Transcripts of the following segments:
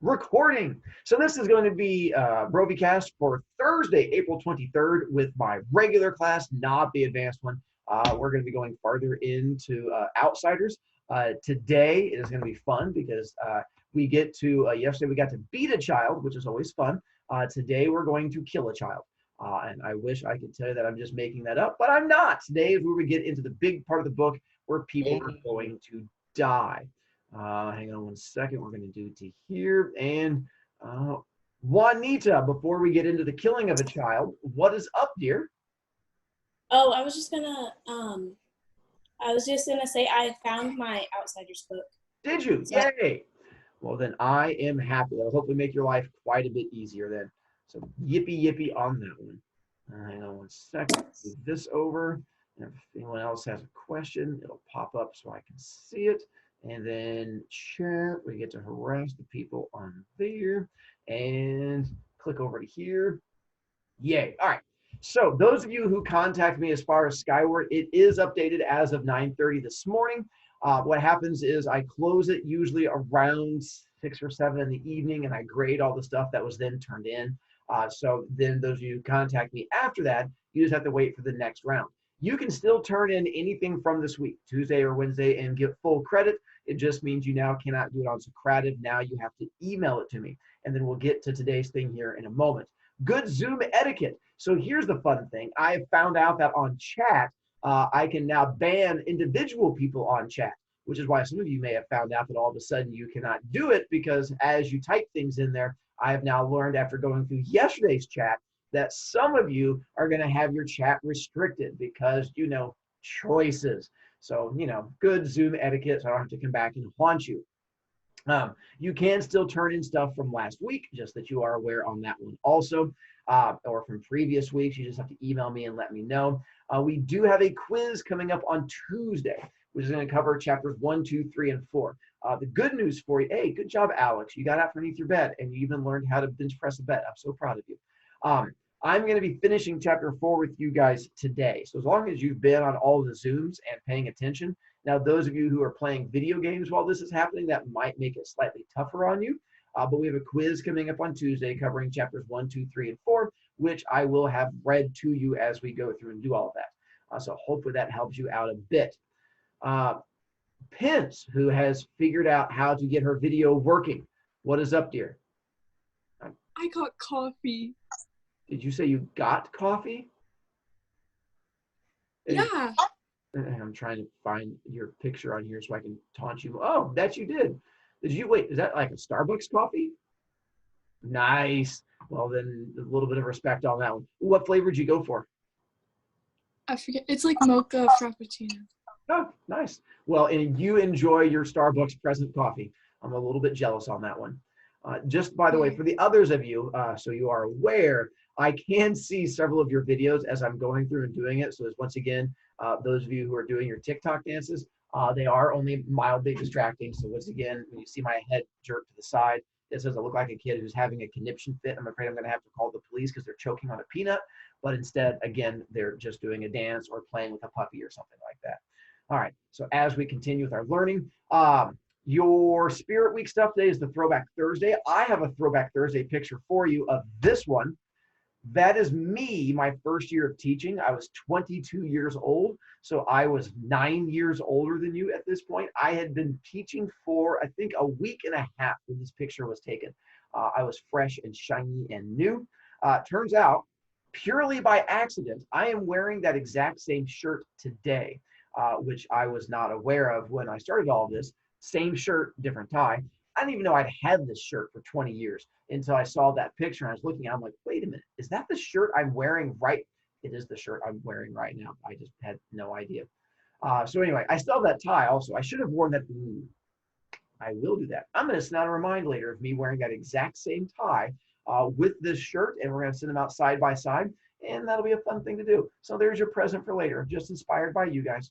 recording. So this is going to be BroviCast for Thursday, April 23rd with my regular class, not the advanced one. We're going to be going farther into Outsiders. Today it is going to be fun because we get to, yesterday we got to beat a child, which is always fun. Today we're going to kill a child. And I wish I could tell you that I'm just making that up, but I'm not. Today is where we get into the big part of the book where people are going to die. Hang on one second. We're going to do to here. And Juanita, before we get into the killing of a child, what is up, dear? Oh, I was just gonna say I found my Outsiders book. Did you? So Yay! Well, then I am happy. That'll hopefully make your life quite a bit easier then. So yippee yippee on that one. Hang on one second. Move this over. And if anyone else has a question, it'll pop up so I can see it. And then chat, we get to harass the people on there. And click over to here. Yay. All right. So those of you who contact me as far as Skyward, it is updated as of 9:30 this morning. What happens is I close it usually around 6 or 7 in the evening, and I grade all the stuff that was then turned in. So then those of you who contact me after that, you just have to wait for the next round. You can still turn in anything from this week, Tuesday or Wednesday, and get full credit. It just means you now cannot do it on Socrative. Now you have to email it to me. And then we'll get to today's thing here in a moment. Good Zoom etiquette. So here's the fun thing. I have found out that on chat, I can now ban individual people on chat, which is why some of you may have found out that all of a sudden you cannot do it because as you type things in there, I have now learned after going through yesterday's chat that some of you are going to have your chat restricted because, you know, choices. So, you know, good Zoom etiquette so I don't have to come back and haunt you. You can still turn in stuff from last week, just that you are aware on that one also, or from previous weeks. You just have to email me and let me know. We do have a quiz coming up on Tuesday, which is going to cover chapters 1, 2, 3, and 4. The good news for you, hey, good job, Alex. You got out from underneath your bed and you even learned how to bench press a bed. I'm so proud of you. I'm going to be finishing chapter 4 with you guys today. So as long as you've been on all of the Zooms and paying attention, now those of you who are playing video games while this is happening, that might make it slightly tougher on you. But we have a quiz coming up on Tuesday covering chapters 1, 2, 3, and 4, which I will have read to you as we go through and do all of that. So hopefully that helps you out a bit. Pence, who has figured out how to get her video working. What is up, dear? I got coffee. Did you say you got coffee? Yeah. I'm trying to find your picture on here so I can taunt you. Oh, that you did. Did you, wait, is that like a Starbucks coffee? Nice. Well, then a little bit of respect on that one. What flavor did you go for? I forget. It's like mocha frappuccino. Oh, nice. Well, and you enjoy your Starbucks present coffee. I'm a little bit jealous on that one. Just by the way, for the others of you, so you are aware, I can see several of your videos as I'm going through and doing it. So once again, those of you who are doing your TikTok dances, they are only mildly distracting. So once again, when you see my head jerk to the side, it says I look like a kid who's having a conniption fit. I'm afraid I'm going to have to call the police because they're choking on a peanut. But instead, again, they're just doing a dance or playing with a puppy or something like that. All right. So as we continue with our learning, your Spirit Week stuff today is the Throwback Thursday. I have a Throwback Thursday picture for you of this one. That is me, my first year of teaching. I was 22 years old, so I was 9 years older than you at this point. I had been teaching for, I think, a week and a half when this picture was taken. I was fresh and shiny and new. Turns out, purely by accident, I am wearing that exact same shirt today, which I was not aware of when I started all of this. Same shirt, different tie. I didn't even know I'd had this shirt for 20 years until I saw that picture and I was looking at it. I'm like, wait a minute, is that the shirt I'm wearing right? It is the shirt I'm wearing right now. I just had no idea. So anyway, I still have that tie also. I should have worn that. I will do that. I'm going to send out a reminder later of me wearing that exact same tie with this shirt, and we're going to send them out side by side, and that'll be a fun thing to do. So there's your present for later, just inspired by you guys.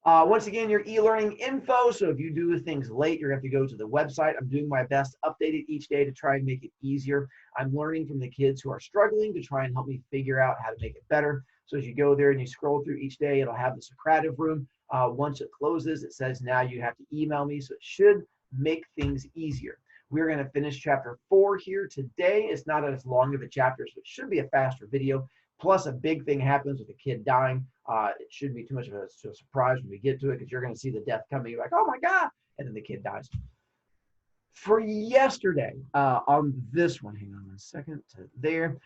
Once again, your e-learning info. So if you do things late, you're going to have to go to the website. I'm doing my best to update it each day to try and make it easier. I'm learning from the kids who are struggling to try and help me figure out how to make it better. So as you go there and you scroll through each day, it'll have the Socrative room. Once it closes, it says now you have to email me. So it should make things easier. We're going to finish chapter 4 here today. It's not as long of a chapter, so it should be a faster video. Plus, a big thing happens with a kid dying. It shouldn't be too much of a surprise when we get to it, because you're going to see the death coming. You're like, oh my God, and then the kid dies. For yesterday, on this one, hang on one second to there,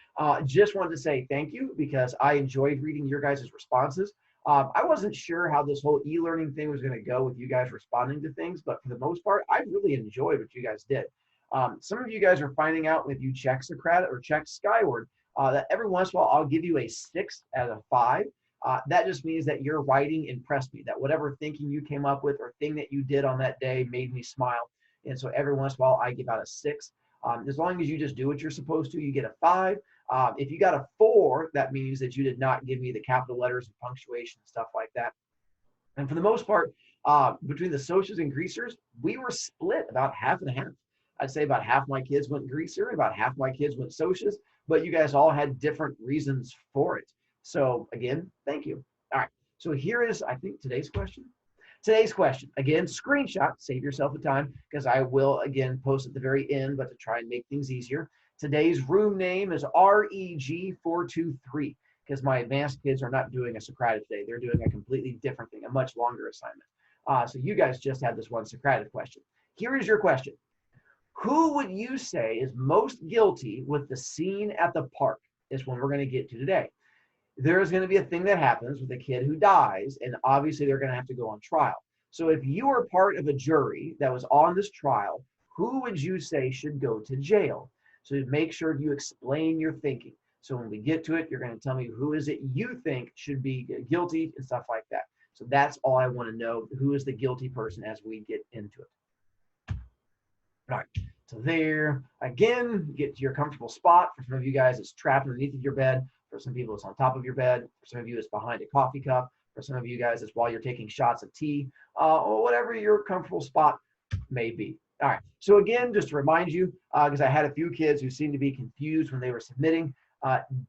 just wanted to say thank you, because I enjoyed reading your guys' responses. I wasn't sure how this whole e-learning thing was going to go with you guys responding to things, but for the most part, I really enjoyed what you guys did. Some of you guys are finding out, if you check Socratic or check Skyward, that every once in a while I'll give you a 6 out of 5. That just means that your writing impressed me, that whatever thinking you came up with or thing that you did on that day made me smile. And so every once in a while I give out a 6. As long as you just do what you're supposed to, you get a 5. If you got a 4, that means that you did not give me the capital letters and punctuation and stuff like that. And for the most part, between the socials and greasers, we were split about half and half. I'd say about half my kids went greaser, about half my kids went socials, but you guys all had different reasons for it. So again, thank you. All right, so here is, I think, today's question. Today's question, again, screenshot, save yourself a time, because I will, again, post at the very end, but to try and make things easier. Today's room name is REG 423, because my advanced kids are not doing a Socratic today. They're doing a completely different thing, a much longer assignment. So you guys just had this one Socratic question. Here is your question. Who would you say is most guilty with the scene at the park? Is one we're going to get to today. There's going to be a thing that happens with a kid who dies, and obviously they're going to have to go on trial. So if you are part of a jury that was on this trial, who would you say should go to jail? So make sure you explain your thinking. So when we get to it, you're going to tell me who is it you think should be guilty and stuff like that. So that's all I want to know. Who is the guilty person as we get into it? All right. So there, again, get to your comfortable spot. For some of you guys, it's trapped underneath of your bed. For some people, it's on top of your bed. For some of you, it's behind a coffee cup. For some of you guys, it's while you're taking shots of tea, or whatever your comfortable spot may be. All right. So again, just to remind you, because I had a few kids who seemed to be confused when they were submitting,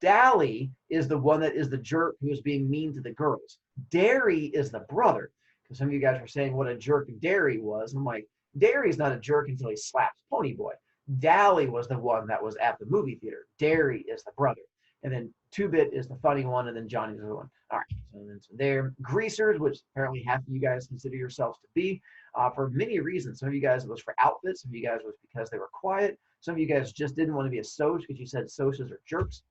Dally is the one that is the jerk who is being mean to the girls. Derry is the brother. Because some of you guys were saying what a jerk Derry was. I'm like, Derry's not a jerk until he slaps Pony Boy. Dally was the one that was at the movie theater. Derry is the brother. And then 2-Bit is the funny one, and then Johnny's the other one. All right, so there. Greasers, which apparently half of you guys consider yourselves to be, for many reasons. Some of you guys it was for outfits. Some of you guys was because they were quiet. Some of you guys just didn't want to be a Soch because you said Soches are jerks.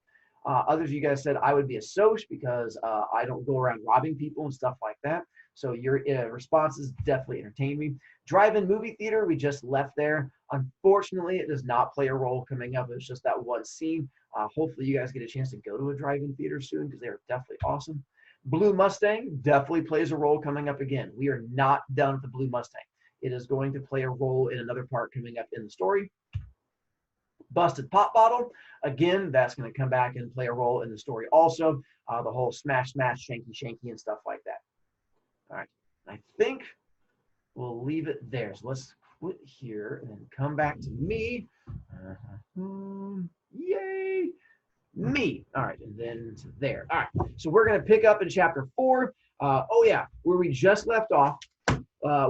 Others of you guys said I would be a Soch because I don't go around robbing people and stuff like that. So your responses definitely entertained me. Drive-in movie theater, we just left there. Unfortunately, it does not play a role coming up. It's just that one scene. Hopefully you guys get a chance to go to a drive-in theater soon because they are definitely awesome. Blue Mustang definitely plays a role coming up again. We are not done with the Blue Mustang. It is going to play a role in another part coming up in the story. Busted Pop Bottle, again, that's going to come back and play a role in the story also. The whole smash, smash, shanky, shanky, and stuff like that. All right, I think we'll leave it there. So let's quit here and then come back to me. Yay! Me. All right, and then to there. All right, so we're going to pick up in chapter 4. Oh, yeah, where we just left off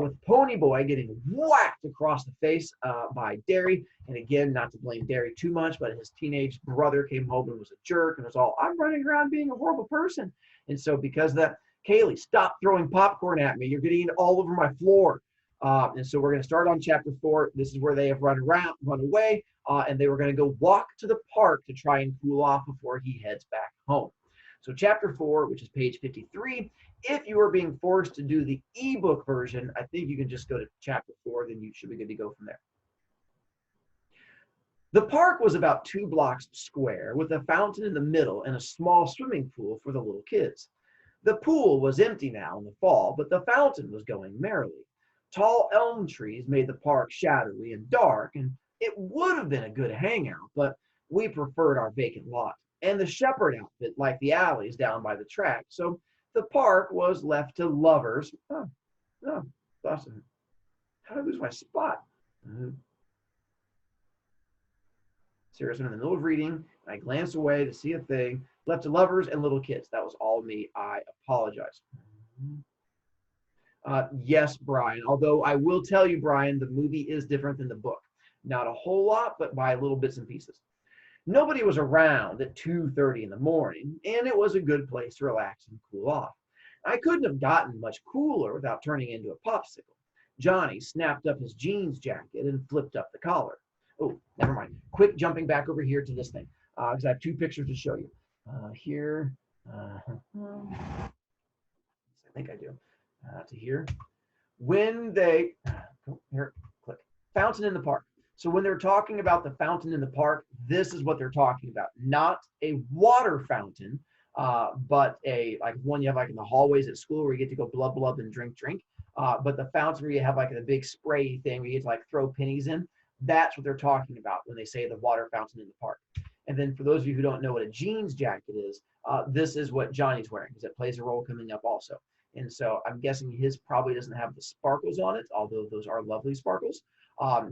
with Pony Boy getting whacked across the face by Derry. And again, not to blame Derry too much, but his teenage brother came home and was a jerk and was all, I'm running around being a horrible person. And so because of that, Kaylee, stop throwing popcorn at me. You're getting it all over my floor. And so we're going to start on chapter 4. This is where they have run away, and they were going to go walk to the park to try and cool off before he heads back home. So chapter 4, which is page 53. If you are being forced to do the ebook version, I think you can just go to chapter 4, then you should be good to go from there. The park was about 2 blocks square with a fountain in the middle and a small swimming pool for the little kids. The pool was empty now in the fall, but the fountain was going merrily. Tall elm trees made the park shadowy and dark, and it would have been a good hangout, but we preferred our vacant lot and the shepherd outfit like the alleys down by the track, so the park was left to lovers. How did I lose my spot? Seriously, in the middle of reading, I glanced away to see a thing. Left to lovers and little kids. That was all me. I apologize. Yes, Brian. Although I will tell you, Brian, the movie is different than the book. Not a whole lot, but by little bits and pieces. Nobody was around at 2:30 in the morning, and it was a good place to relax and cool off. I couldn't have gotten much cooler without turning into a popsicle. Johnny snapped up his jeans jacket and flipped up the collar. Oh, never mind. Quick jumping back over here to this thing, because I have two pictures to show you. Here, I think I do. To here. When they, here, click, fountain in the park. So when they're talking about the fountain in the park, this is what they're talking about. Not a water fountain, but like one you have like in the hallways at school where you get to go blub blub and drink. But the fountain where you have like a big spray thing where you get to like throw pennies in. That's what they're talking about when they say the water fountain in the park. And then for those of you who don't know what a jeans jacket is, this is what Johnny's wearing because it plays a role coming up also. And so I'm guessing his probably doesn't have the sparkles on it, although those are lovely sparkles.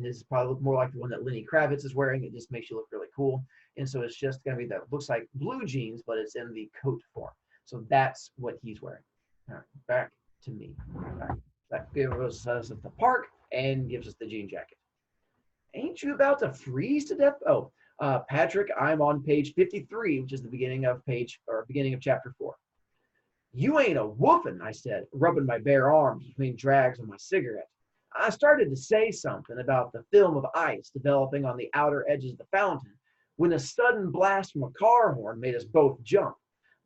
His is probably look more like the one that Lenny Kravitz is wearing. It just makes you look really cool. And so it's just going to be that looks like blue jeans, but it's in the coat form. So that's what he's wearing. All right, back to me. Right. That gives us at the park and gives us the jean jacket. Ain't you about to freeze to death? Oh, Patrick, I'm on page 53, which is the beginning of chapter 4. You ain't a woofing, I said, rubbing my bare arms between drags on my cigarette. I started to say something about the film of ice developing on the outer edges of the fountain when a sudden blast from a car horn made us both jump.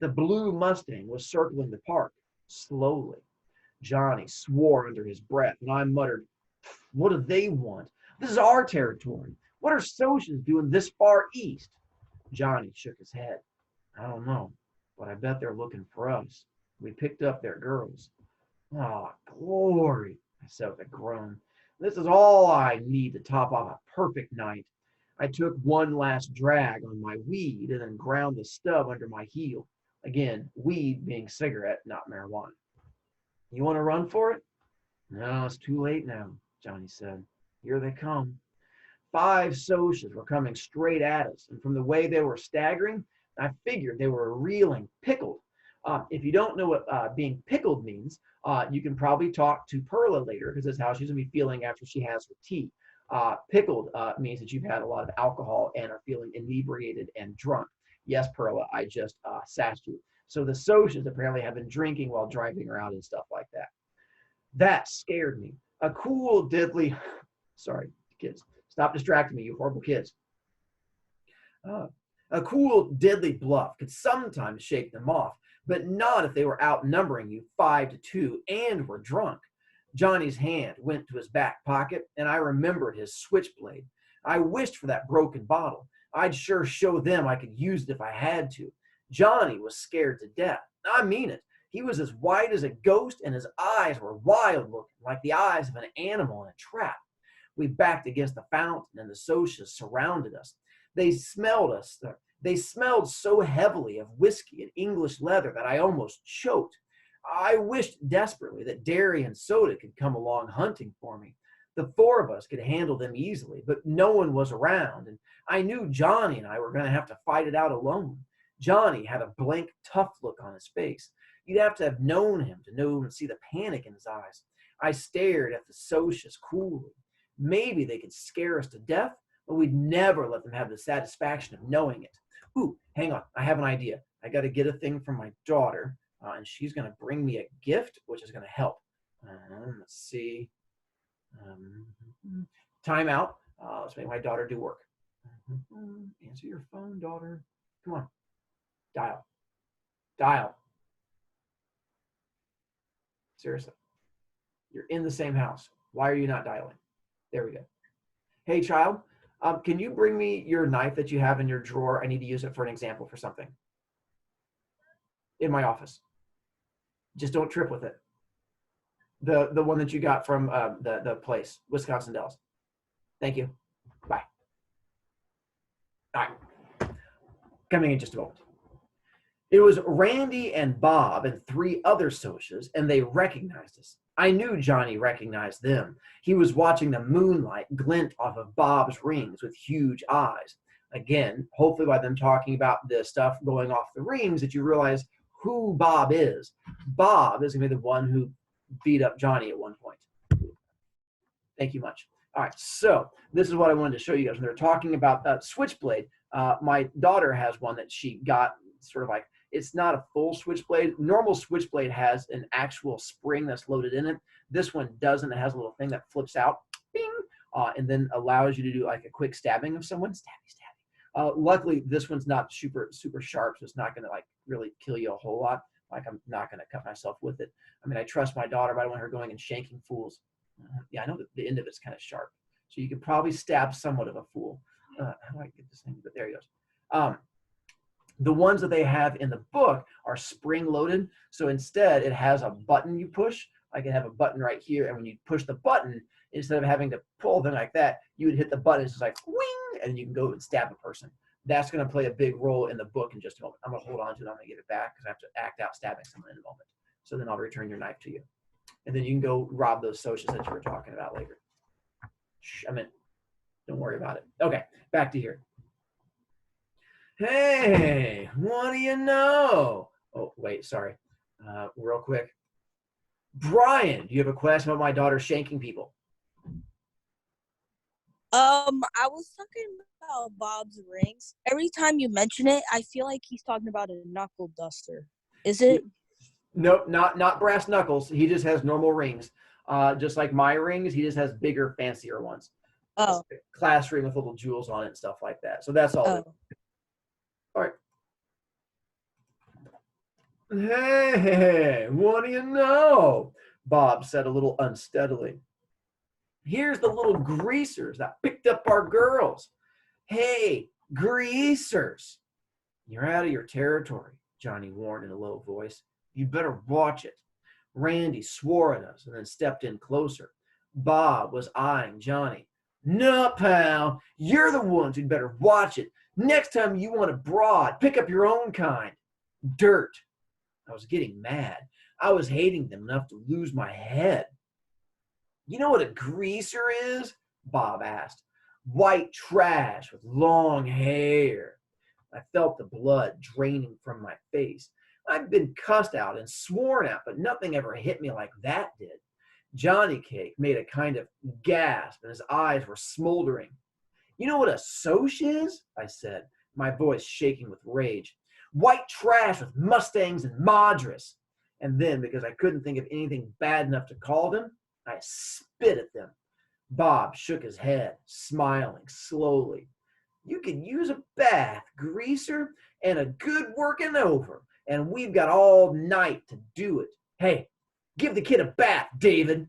The blue Mustang was circling the park, slowly. Johnny swore under his breath, and I muttered, "What do they want? This is our territory. What are Socians doing this far east?" Johnny shook his head. "I don't know, but I bet they're looking for us. We picked up their girls." "Oh, glory," I said with a groan. "This is all I need to top off a perfect night." I took one last drag on my weed and then ground the stub under my heel. Again, weed being cigarette, not marijuana. "You want to run for it?" "No, it's too late now," Johnny said. "Here they come." 5 Socials were coming straight at us, and from the way they were staggering, I figured they were reeling, pickled. If you don't know what being pickled means, you can probably talk to Perla later because that's how she's going to be feeling after she has her tea. Pickled means that you've had a lot of alcohol and are feeling inebriated and drunk. Yes, Perla, I just sassed you. So the Socials apparently have been drinking while driving around and stuff like that. That scared me. A cool, diddly, sorry, kids, stop distracting me, you horrible kids. A cool, diddly bluff could sometimes shake them off, but not if they were outnumbering you 5-2 and were drunk. Johnny's hand went to his back pocket, and I remembered his switchblade. I wished for that broken bottle. I'd sure show them I could use it if I had to. Johnny was scared to death. I mean it. He was as white as a ghost, and his eyes were wild-looking, like the eyes of an animal in a trap. We backed against the fountain, and the Socias surrounded us. They smelled us. They smelled so heavily of whiskey and English leather that I almost choked. I wished desperately that Dairy and Soda could come along hunting for me. The 4 of us could handle them easily, but no one was around, and I knew Johnny and I were going to have to fight it out alone. Johnny had a blank, tough look on his face. You'd have to have known him to know and see the panic in his eyes. I stared at the Socias coolly. Maybe they could scare us to death, but we'd never let them have the satisfaction of knowing it. Ooh, hang on. I have an idea. I got to get a thing from my daughter, and she's going to bring me a gift, which is going to help. Let's see. Time out. Let's make my daughter do work. Answer your phone, daughter. Come on. Dial. Dial. Seriously. You're in the same house. Why are you not dialing? There we go. Hey, child, can you bring me your knife that you have in your drawer? I need to use it for an example for something. In my office. Just don't trip with it. The one that you got from the place, Wisconsin Dells. Thank you. Bye. All right. Coming in just a moment. It was Randy and Bob and 3 other Socias, and they recognized us. I knew Johnny recognized them. He was watching the moonlight glint off of Bob's rings with huge eyes. Again, hopefully by them talking about the stuff going off the rings that you realize who Bob is. Bob is going to be the one who beat up Johnny at one point. Thank you much. All right, so this is what I wanted to show you guys. When they're talking about Switchblade, my daughter has one that she got sort of like, it's not a full Switchblade. Normal Switchblade has an actual spring that's loaded in it. This one doesn't. It has a little thing that flips out, bing, and then allows you to do like a quick stabbing of someone. Stabby, stabby. Luckily, this one's not super sharp, so it's not going to like really kill you a whole lot. Like I'm not going to cut myself with it. I mean, I trust my daughter, but I don't want her going and shanking fools. Yeah, I know that the end of it's kind of sharp, so you could probably stab somewhat of a fool. How do I get this thing? But there he goes. The ones that they have in the book are spring-loaded, so instead it has a button you push. I can have a button right here, and when you push the button, instead of having to pull them like that, you would hit the button. It's just like wing, and you can go and stab a person. That's going to play a big role in the book in just a moment. I'm going to hold on to it. I'm going to give it back because I have to act out stabbing someone in a moment. So then I'll return your knife to you. And then you can go rob those socials that you were talking about later. I mean, don't worry about it. Okay, back to here. Hey, what do you know? Oh, wait, sorry. Real quick. Brian, do you have a question about my daughter shanking people? I was talking about Bob's rings. Every time you mention it, I feel like he's talking about a knuckle duster. Is it? Nope, not brass knuckles. He just has normal rings. Just like my rings, he just has bigger, fancier ones. Oh. Class ring with little jewels on it and stuff like that. So that's all. Oh. All right. Hey, what do you know? Bob said a little unsteadily. Here's the little greasers that picked up our girls. Hey, greasers. You're out of your territory, Johnny warned in a low voice. You better watch it. Randy swore at us and then stepped in closer. Bob was eyeing Johnny. No, pal, you're the ones who'd better watch it. Next time you want a broad, pick up your own kind. Dirt. I was getting mad. I was hating them enough to lose my head. You know what a greaser is? Bob asked. White trash with long hair. I felt the blood draining from my face. I've been cussed out and sworn at, but nothing ever hit me like that did. Johnny Cake made a kind of gasp and his eyes were smoldering. You know what a soch is? I said, my voice shaking with rage. White trash with Mustangs and Madras. And then, because I couldn't think of anything bad enough to call them, I spit at them. Bob shook his head, smiling slowly. You could use a bath, greaser, and a good working over, and we've got all night to do it. Hey, give the kid a bath, David.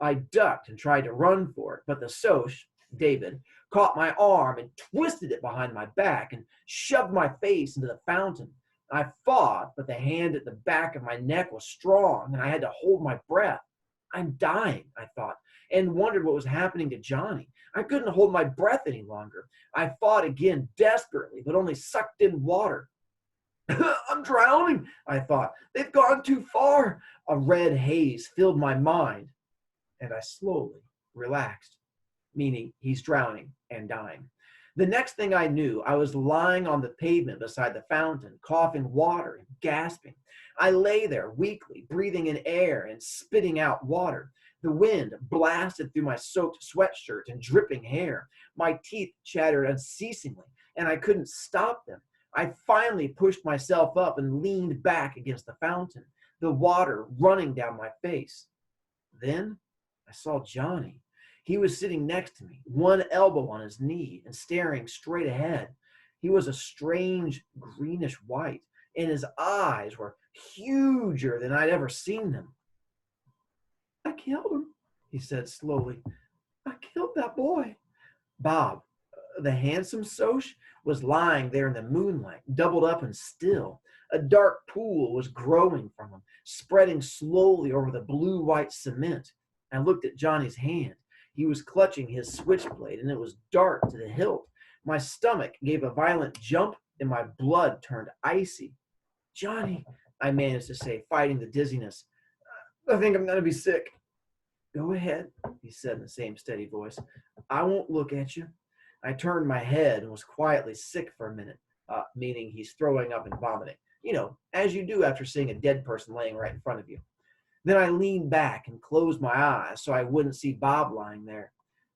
I ducked and tried to run for it, but the soch, David, caught my arm and twisted it behind my back and shoved my face into the fountain. I fought, but the hand at the back of my neck was strong, and I had to hold my breath. I'm dying, I thought, and wondered what was happening to Johnny. I couldn't hold my breath any longer. I fought again desperately, but only sucked in water. I'm drowning, I thought. They've gone too far. A red haze filled my mind, and I slowly relaxed, meaning he's drowning and dying. The next thing I knew, I was lying on the pavement beside the fountain, coughing water and gasping. I lay there weakly, breathing in air and spitting out water. The wind blasted through my soaked sweatshirt and dripping hair. My teeth chattered unceasingly, and I couldn't stop them. I finally pushed myself up and leaned back against the fountain, the water running down my face. Then I saw Johnny. He was sitting next to me, one elbow on his knee and staring straight ahead. He was a strange greenish white, and his eyes were huger than I'd ever seen them. I killed him, he said slowly. I killed that boy. Bob, the handsome soch, was lying there in the moonlight, doubled up and still. A dark pool was growing from him, spreading slowly over the blue-white cement. I looked at Johnny's hand. He was clutching his switchblade, and it was dark to the hilt. My stomach gave a violent jump, and my blood turned icy. Johnny, I managed to say, fighting the dizziness. I think I'm going to be sick. Go ahead, he said in the same steady voice. I won't look at you. I turned my head and was quietly sick for a minute, meaning he's throwing up and vomiting. You know, as you do after seeing a dead person laying right in front of you. Then I leaned back and closed my eyes so I wouldn't see Bob lying there.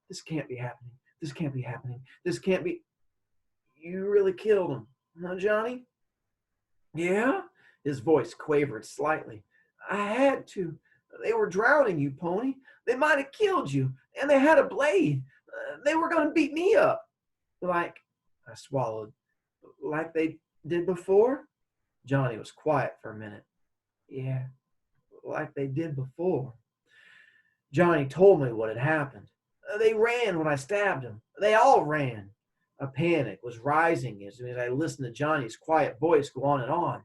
This can't be happening. This can't be happening. This can't be. You really killed him, huh, Johnny? Yeah? His voice quavered slightly. I had to. They were drowning you, Pony. They might have killed you, and they had a blade. They were going to beat me up. Like, I swallowed. Like they did before? Johnny was quiet for a minute. Yeah, like they did before. Johnny told me what had happened. They ran when I stabbed him. They all ran. A panic was rising as I listened to Johnny's quiet voice go on and on.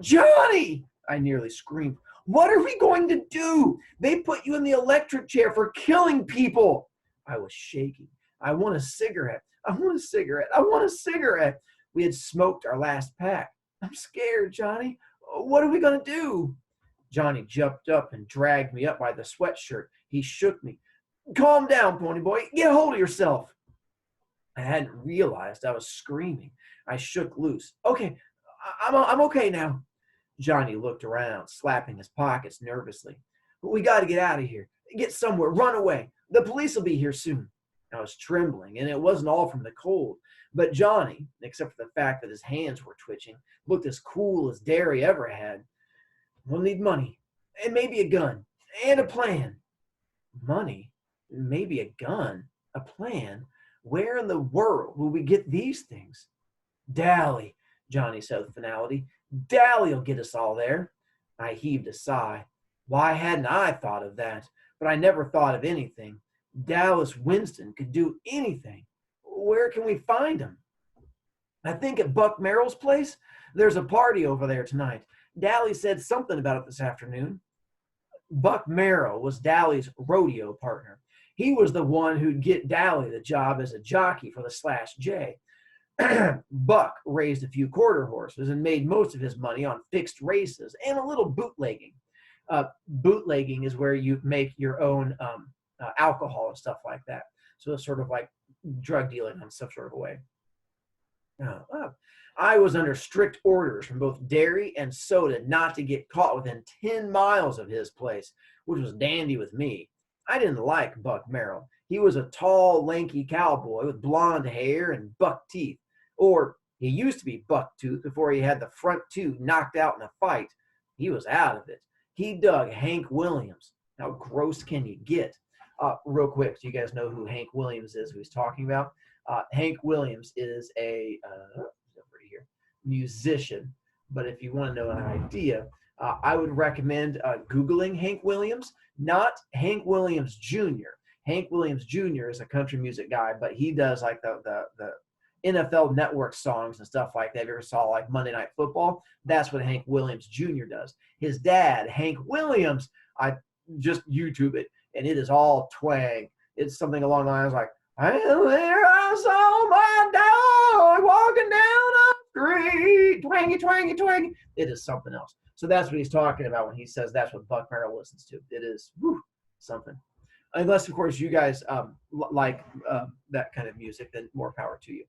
Johnny! I nearly screamed. What are we going to do? They put you in the electric chair for killing people. I was shaking. I want a cigarette. I want a cigarette. I want a cigarette. We had smoked our last pack. I'm scared, Johnny. What are we going to do? Johnny jumped up and dragged me up by the sweatshirt. He shook me. Calm down, Pony Boy. Get a hold of yourself. I hadn't realized I was screaming. I shook loose. Okay, I'm okay now. Johnny looked around, slapping his pockets nervously. We got to get out of here. Get somewhere. Run away. The police will be here soon. I was trembling, and it wasn't all from the cold. But Johnny, except for the fact that his hands were twitching, looked as cool as Derry ever had. We'll need money, and maybe a gun, and a plan. Money? Maybe a gun? A plan? Where in the world will we get these things? Dally, Johnny said with finality. Dally will get us all there. I heaved a sigh. Why hadn't I thought of that? But I never thought of anything. Dallas Winston could do anything. Where can we find him? I think at Buck Merrill's place. There's a party over there tonight. Dally said something about it this afternoon. Buck Merrill was Dally's rodeo partner. He was the one who'd get Dally the job as a jockey for the Slash J. Buck raised a few quarter horses and made most of his money on fixed races and a little bootlegging. Bootlegging is where you make your own alcohol and stuff like that. So it's sort of like drug dealing in some sort of a way. I was under strict orders from both Derry and Soda not to get caught within 10 miles of his place, which was dandy with me. I didn't like Buck Merrill. He was a tall, lanky cowboy with blonde hair and buck teeth. Or he used to be bucktooth before he had the front tooth knocked out in a fight. He was out of it. He dug Hank Williams. How gross can you get? Real quick, so you guys know who Hank Williams is, who he's talking about. Hank Williams is a musician. But if you want to know an idea, I would recommend Googling Hank Williams, not Hank Williams Jr. Hank Williams Jr. is a country music guy, but he does like the NFL Network songs and stuff like that. If you ever saw like Monday Night Football, that's what Hank Williams Jr. does. His dad, Hank Williams, I just YouTube it, and it is all twang. It's something along the lines like, and there I saw my dog walking down the street, twangy, twangy, twangy. It is something else. So that's what he's talking about when he says that's what Buck Merrill listens to. It is something. Unless, of course, you guys like that kind of music, then more power to you.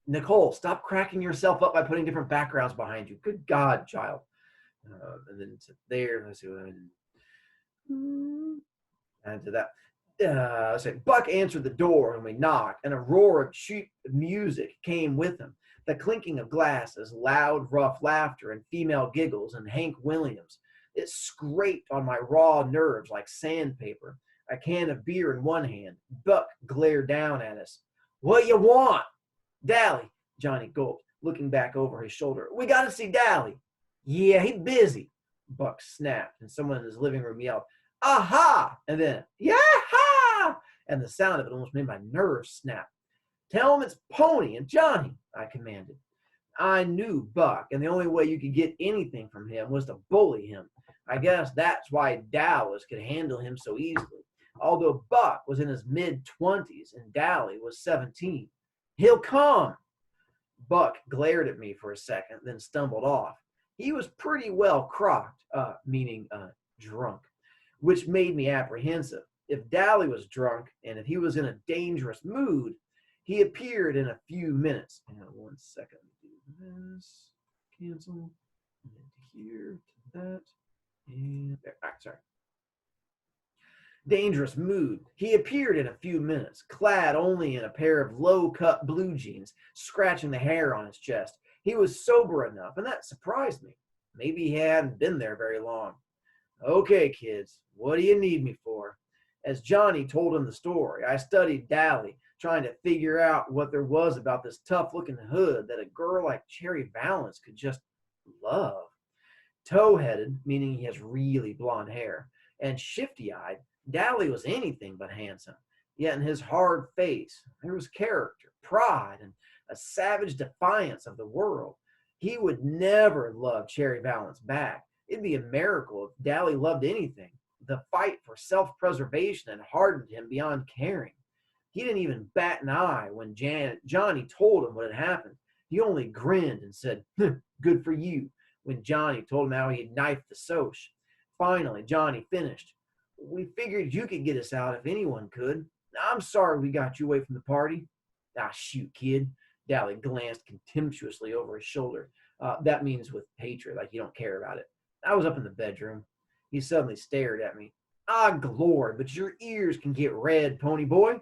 Nicole, stop cracking yourself up by putting different backgrounds behind you. Good God, child. And then to there, let's see what I mean. And to that. Let's say Buck answered the door and we knocked, and a roar of cheap music came with him. The clinking of glasses, loud, rough laughter, and female giggles, and Hank Williams. It scraped on my raw nerves like sandpaper. A can of beer in one hand. Buck glared down at us. What you want? Dally, Johnny gulped, looking back over his shoulder. We got to see Dally. Yeah, he's busy. Buck snapped, and someone in his living room yelled, aha! And then, yeah-ha! And the sound of it almost made my nerves snap. Tell him it's Pony and Johnny, I commanded. I knew Buck, and the only way you could get anything from him was to bully him. I guess that's why Dallas could handle him so easily. Although Buck was in his mid-20s and Dally was 17. He'll come. Buck glared at me for a second, then stumbled off. He was pretty well crocked, meaning drunk, which made me apprehensive. If Dally was drunk and if he was in a dangerous mood, he appeared in a few minutes. Hang on 1 second. Do this. Cancel. And here to that. And, sorry. Dangerous mood. He appeared in a few minutes, clad only in a pair of low-cut blue jeans, scratching the hair on his chest. He was sober enough, and that surprised me. Maybe he hadn't been there very long. Okay, kids, what do you need me for? As Johnny told him the story, I studied Dally, trying to figure out what there was about this tough-looking hood that a girl like Cherry Valance could just love. Tow-headed, meaning he has really blonde hair, and shifty-eyed, Dally was anything but handsome. Yet in his hard face, there was character, pride, and a savage defiance of the world. He would never love Cherry Valance back. It'd be a miracle if Dally loved anything. The fight for self-preservation had hardened him beyond caring. He didn't even bat an eye when Johnny told him what had happened. He only grinned and said, "Good for you," when Johnny told him how he had knifed the Soch. Finally, Johnny finished. "We figured you could get us out if anyone could. I'm sorry we got you away from the party." "Ah, shoot, kid." Dally glanced contemptuously over his shoulder. That means with hatred, like you don't care about it. "I was up in the bedroom." He suddenly stared at me. "Ah, glory, but your ears can get red, pony boy."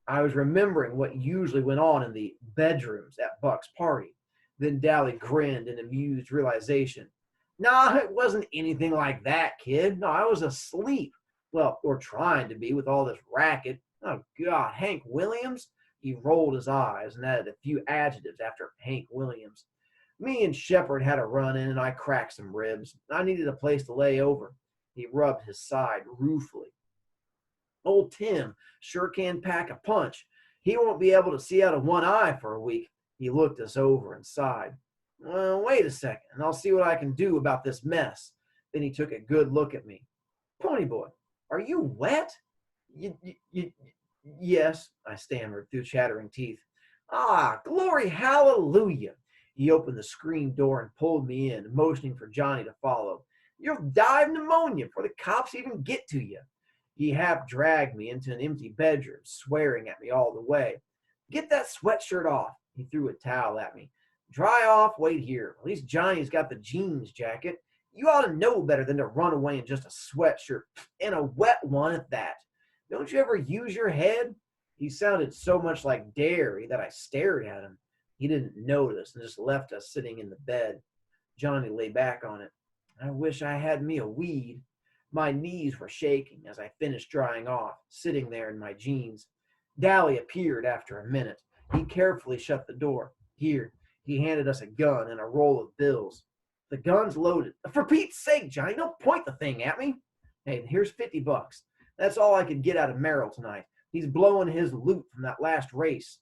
I was remembering what usually went on in the bedrooms at Buck's party. Then Dally grinned in amused realization. "Nah, it wasn't anything like that, kid. No, I was asleep. Well, or trying to be with all this racket. Oh, God, Hank Williams?" He rolled his eyes and added a few adjectives after Hank Williams. "Me and Shepard had a run-in, and I cracked some ribs. I needed a place to lay over." He rubbed his side ruefully. "Old Tim sure can pack a punch. He won't be able to see out of one eye for a week." He looked us over and sighed. "Well, wait a second, and I'll see what I can do about this mess." Then he took a good look at me. "Pony boy, are you wet?" Yes," I stammered through chattering teeth. "Ah, glory hallelujah." He opened the screen door and pulled me in, motioning for Johnny to follow. "You'll die of pneumonia before the cops even get to you." He half dragged me into an empty bedroom, swearing at me all the way. "Get that sweatshirt off." He threw a towel at me. "Dry off, wait here. At least Johnny's got the jeans jacket. You ought to know better than to run away in just a sweatshirt, and a wet one at that. Don't you ever use your head?" He sounded so much like Derry that I stared at him. He didn't notice and just left us sitting in the bed. Johnny lay back on it. I wish I had me a weed. My knees were shaking as I finished drying off, sitting there in my jeans. Dally appeared after a minute. He carefully shut the door. "Here." He handed us a gun and a roll of bills. "The gun's loaded." "For Pete's sake, Johnny, don't point the thing at me." "Hey, here's $50. That's all I could get out of Merrill tonight. He's blowing his loot from that last race."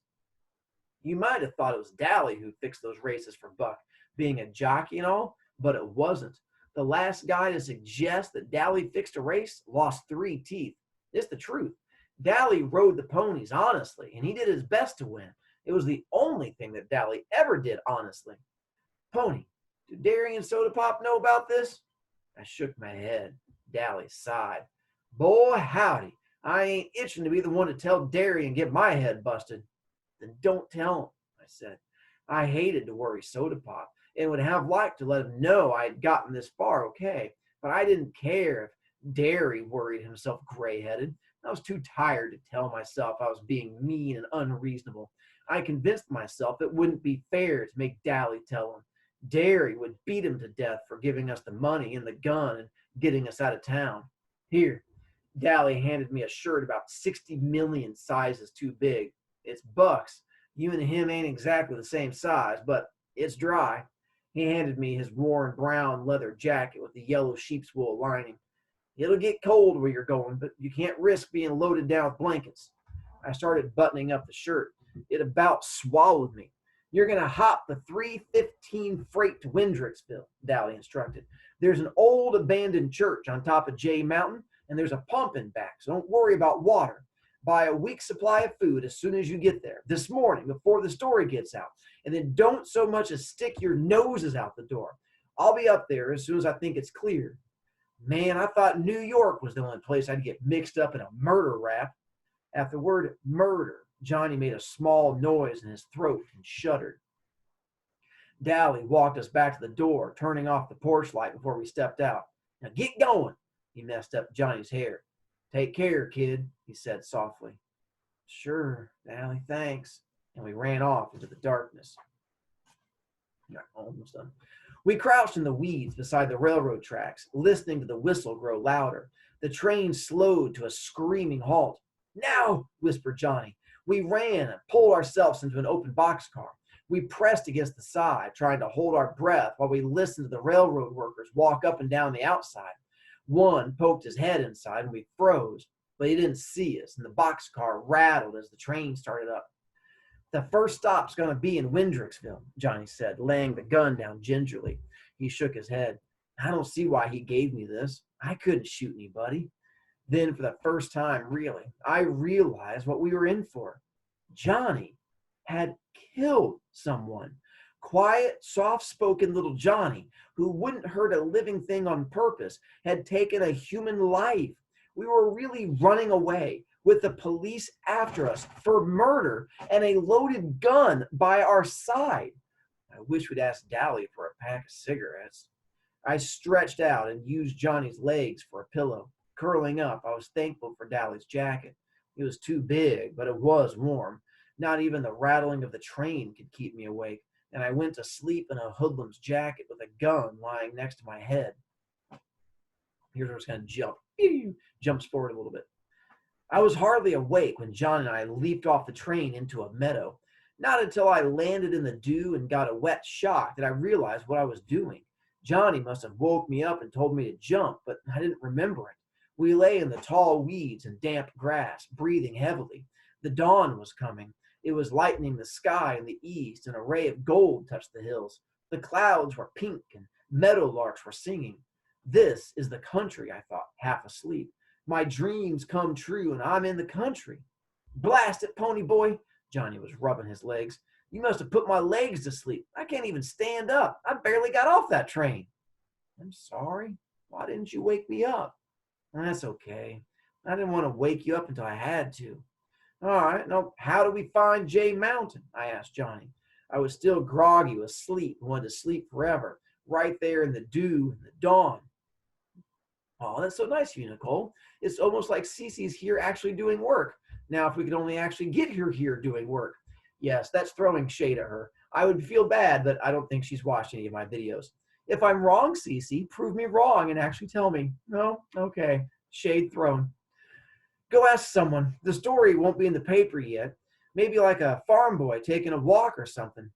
You might have thought it was Dally who fixed those races for Buck, being a jockey and all, but it wasn't. The last guy to suggest that Dally fixed a race lost 3 teeth. It's the truth. Dally rode the ponies honestly, and he did his best to win. It was the only thing that Dally ever did honestly. "Pony, do Derry and Soda Pop know about this?" I shook my head. Dally sighed. "Boy, howdy. I ain't itching to be the one to tell Derry and get my head busted." "Then don't tell him," I said. I hated to worry Soda Pop and would have liked to let him know I had gotten this far okay, but I didn't care if Derry worried himself gray-headed. I was too tired to tell myself I was being mean and unreasonable. I convinced myself it wouldn't be fair to make Dally tell him. Derry would beat him to death for giving us the money and the gun and getting us out of town. "Here." Dally handed me a shirt about 60 million sizes too big. "It's Buck's. You and him ain't exactly the same size, but it's dry." He handed me his worn brown leather jacket with the yellow sheep's wool lining. "It'll get cold where you're going, but you can't risk being loaded down with blankets." I started buttoning up the shirt. It about swallowed me. "You're going to hop the 3:15 freight to Windricksville," Dally instructed. "There's an old abandoned church on top of Jay Mountain, and there's a pump in back, so don't worry about water. Buy a week's supply of food as soon as you get there, this morning before the story gets out, and then don't so much as stick your noses out the door. I'll be up there as soon as I think it's clear." Man, I thought New York was the only place I'd get mixed up in a murder rap. At the word murder, Johnny made a small noise in his throat and shuddered. Dally walked us back to the door, turning off the porch light before we stepped out. Now get going. He messed up Johnny's hair. Take care, kid, he said softly. Sure, Allie, thanks. And we ran off into the darkness. Yeah, almost done. We crouched in the weeds beside the railroad tracks, listening to the whistle grow louder. The train slowed to a screaming halt. Now, whispered Johnny. We ran and pulled ourselves into an open boxcar. We pressed against the side, trying to hold our breath while we listened to the railroad workers walk up and down the outside. One poked his head inside and we froze, but he didn't see us, and the boxcar rattled as the train started up. The first stop's going to be in Windricksville, Johnny said, laying the gun down gingerly. He shook his head. I don't see why he gave me this. I couldn't shoot anybody. Then, for the first time, really, I realized what we were in for. Johnny had killed someone. Quiet, soft-spoken little Johnny, who wouldn't hurt a living thing on purpose, had taken a human life. We were really running away with the police after us for murder and a loaded gun by our side. I wish we'd asked Dally for a pack of cigarettes. I stretched out and used Johnny's legs for a pillow. Curling up, I was thankful for Dally's jacket. It was too big, but it was warm. Not even the rattling of the train could keep me awake, and I went to sleep in a hoodlum's jacket with a gun lying next to my head. Here's where it's going to jump. Jumps forward a little bit. I was hardly awake when John and I leaped off the train into a meadow. Not until I landed in the dew and got a wet shock did I realize what I was doing. Johnny must have woke me up and told me to jump, but I didn't remember it. We lay in the tall weeds and damp grass, breathing heavily. The dawn was coming. It was lightening the sky in the east. An array of gold touched the hills. The clouds were pink and meadowlarks were singing. This is the country, I thought, half asleep. My dreams come true and I'm in the country. Blast it, pony boy. Johnny was rubbing his legs. You must have put my legs to sleep. I can't even stand up. I barely got off that train. I'm sorry. Why didn't you wake me up? That's okay. I didn't want to wake you up until I had to. All right, now how do we find Jay Mountain? I asked Johnny. I was still groggy with sleep and wanted to sleep forever, right there in the dew and the dawn. Oh, that's so nice of you, Nicole. It's almost like Cece's here actually doing work. Now, if we could only actually get her here doing work. Yes, that's throwing shade at her. I would feel bad, but I don't think she's watched any of my videos. If I'm wrong, Cece, prove me wrong and actually tell me. No? Okay. Shade thrown. Go ask someone. The story won't be in the paper yet. Maybe like a farm boy taking a walk or something.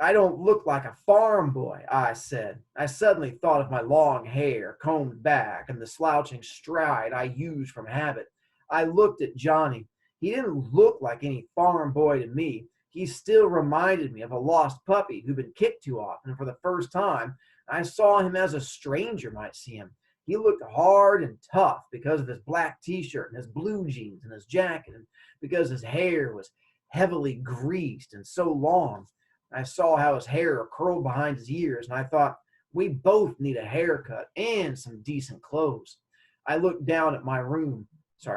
I don't look like a farm boy, I said. I suddenly thought of my long hair, combed back, and the slouching stride I used from habit. I looked at Johnny. He didn't look like any farm boy to me. He still reminded me of a lost puppy who'd been kicked too often, and for the first time, I saw him as a stranger might see him. He looked hard and tough because of his black t-shirt and his blue jeans and his jacket, and because his hair was heavily greased and so long. I saw how his hair curled behind his ears, and I thought, we both need a haircut and some decent clothes. I looked down at my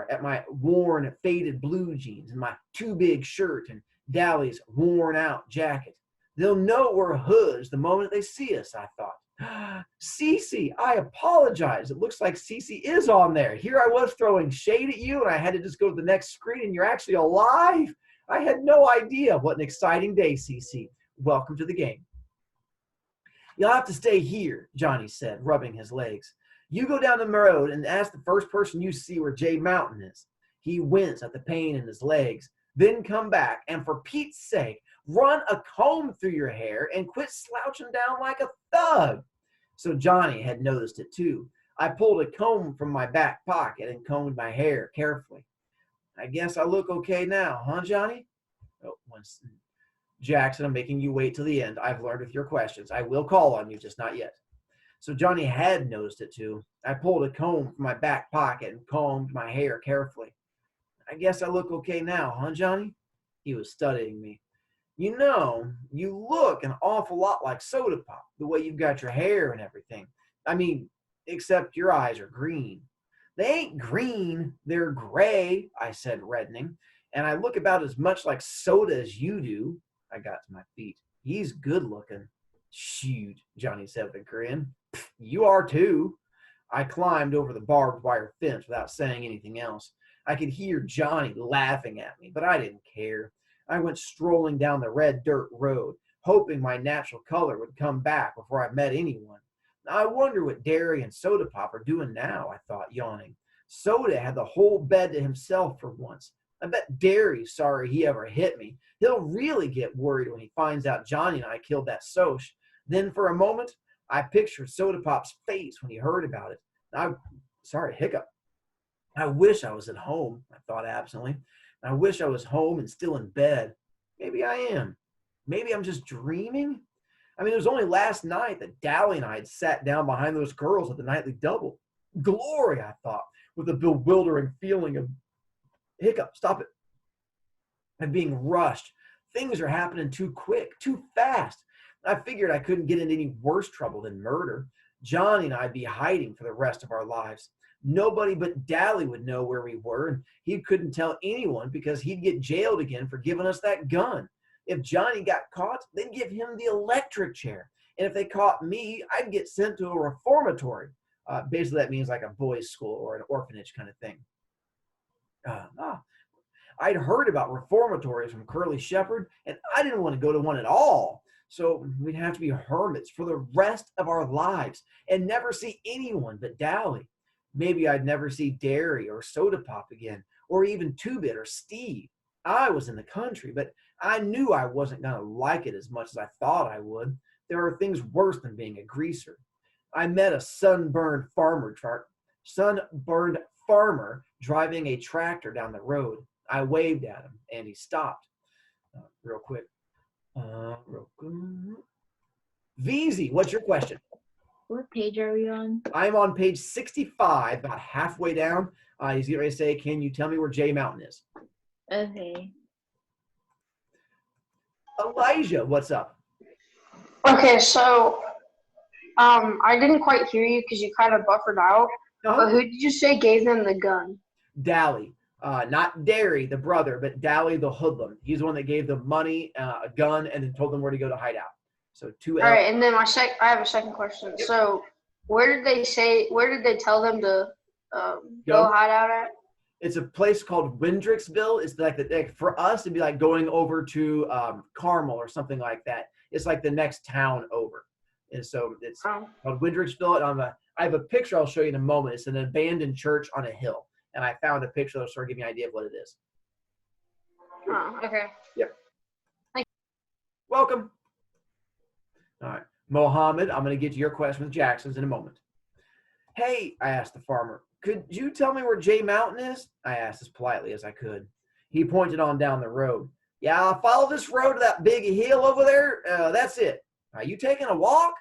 at my worn, faded blue jeans and my too big shirt and Dally's worn out jacket. They'll know we're hoods the moment they see us, I thought. Cece, I apologize. It looks like Cece is on there. Here I was throwing shade at you, and I had to just go to the next screen, and you're actually alive. I had no idea. What an exciting day, Cece. Welcome to the game. You'll have to stay here, Johnny said, rubbing his legs. You go down the road and ask the first person you see where Jade Mountain is. He winced at the pain in his legs. Then come back, and for Pete's sake, run a comb through your hair and quit slouching down like a thug. So Johnny had noticed it too. I pulled a comb from my back pocket and combed my hair carefully. I guess I look okay now, huh, Johnny? Oh, Winston. Jackson, I'm making you wait till the end. I've learned with your questions. I will call on you, just not yet. So Johnny had noticed it too. I pulled a comb from my back pocket and combed my hair carefully. I guess I look okay now, huh, Johnny? He was studying me. You know, you look an awful lot like Soda Pop, the way you've got your hair and everything. I mean, except your eyes are green. They ain't green, they're gray, I said, reddening. And I look about as much like Soda as you do. I got to my feet. He's good looking. Shoot, Johnny said with a grin. You are too. I climbed over the barbed wire fence without saying anything else. I could hear Johnny laughing at me, but I didn't care. I went strolling down the red dirt road, hoping my natural color would come back before I met anyone. I wonder what Derry and Soda Pop are doing now, I thought, yawning. Soda had the whole bed to himself for once. I bet Derry's sorry he ever hit me. He'll really get worried when he finds out Johnny and I killed that Soch. Then for a moment, I pictured Soda Pop's face when he heard about it. Hiccup. I wish I was at home, I thought absently. I wish I was home and still in bed. Maybe I am. Maybe I'm just dreaming. I mean, it was only last night that Dally and I had sat down behind those girls at the nightly double. Glory, I thought, with a bewildering feeling of hiccup, stop it. I'm being rushed. Things are happening too quick, too fast. I figured I couldn't get into any worse trouble than murder. Johnny and I'd be hiding for the rest of our lives. Nobody but Dally would know where we were, and he couldn't tell anyone because he'd get jailed again for giving us that gun. If Johnny got caught, they'd give him the electric chair. And if they caught me, I'd get sent to a reformatory. Basically, that means like a boys' school or an orphanage kind of thing. I'd heard about reformatories from Curly Shepherd, and I didn't want to go to one at all. So we'd have to be hermits for the rest of our lives and never see anyone but Dally. Maybe I'd never see Derry or Soda Pop again, or even Two-Bit or Steve. I was in the country, but I knew I wasn't going to like it as much as I thought I would. There are things worse than being a greaser. I met a sunburned farmer driving a tractor down the road. I waved at him, and he stopped. Real quick. VZ, what's your question? What page are we on? I'm on page 65, about halfway down. He's getting ready to say, can you tell me where J Mountain is? Okay. Elijah, what's up? Okay, so I didn't quite hear you because you kind of buffered out. But who did you say gave them the gun? Dally. Not Derry, the brother, but Dally, the hoodlum. He's the one that gave them money, a gun, and then told them where to go to hide out. So two. All right, and then I have a second question. Yep. So where did they tell them to go hide out at? It's a place called Windricksville. It's like for us, it'd be like going over to Carmel or something like that. It's like the next town over. And so it's called Windricksville. And I have a picture I'll show you in a moment. It's an abandoned church on a hill. And I found a picture that'll sort of give you an idea of what it is. Oh, okay. Yep. Thank you. Welcome. All right. Mohammed, I'm going to get to your question with Jackson's in a moment. Hey, I asked the farmer, could you tell me where J Mountain is? I asked as politely as I could. He pointed on down the road. Yeah, I'll follow this road to that big hill over there. That's it. Are you taking a walk?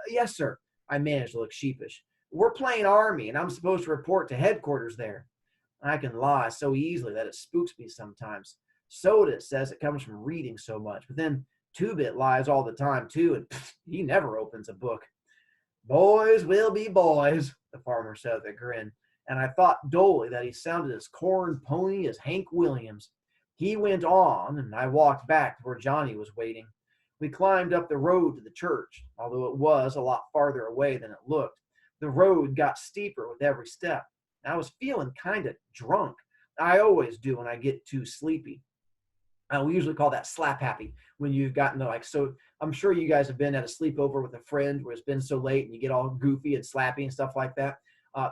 Yes, sir. I managed to look sheepish. We're playing Army, and I'm supposed to report to headquarters there. I can lie so easily that it spooks me sometimes. Soda says it comes from reading so much, but then Two-Bit lies all the time, too, and he never opens a book. Boys will be boys, the farmer said with a grin, and I thought dully that he sounded as corn pony as Hank Williams. He went on, and I walked back to where Johnny was waiting. We climbed up the road to the church, although it was a lot farther away than it looked. The road got steeper with every step. I was feeling kind of drunk. I always do when I get too sleepy. We usually call that slap happy when you've gotten to so I'm sure you guys have been at a sleepover with a friend where it's been so late and you get all goofy and slappy and stuff like that.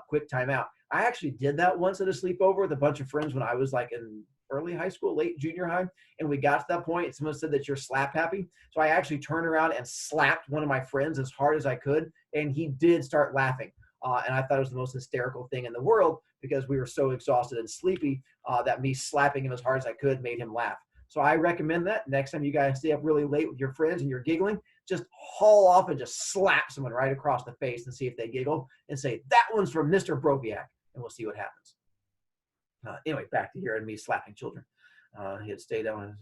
Quick time out. I actually did that once at a sleepover with a bunch of friends when I was like in early high school, late junior high, and we got to that point and someone said that you're slap happy. So I actually turned around and slapped one of my friends as hard as I could, and he did start laughing. And I thought it was the most hysterical thing in the world because we were so exhausted and sleepy that me slapping him as hard as I could made him laugh. So I recommend that next time you guys stay up really late with your friends and you're giggling, just haul off and just slap someone right across the face and see if they giggle and say, that one's from Mr. Broviak, and we'll see what happens. Anyway, back to hearing me slapping children. He had stayed on.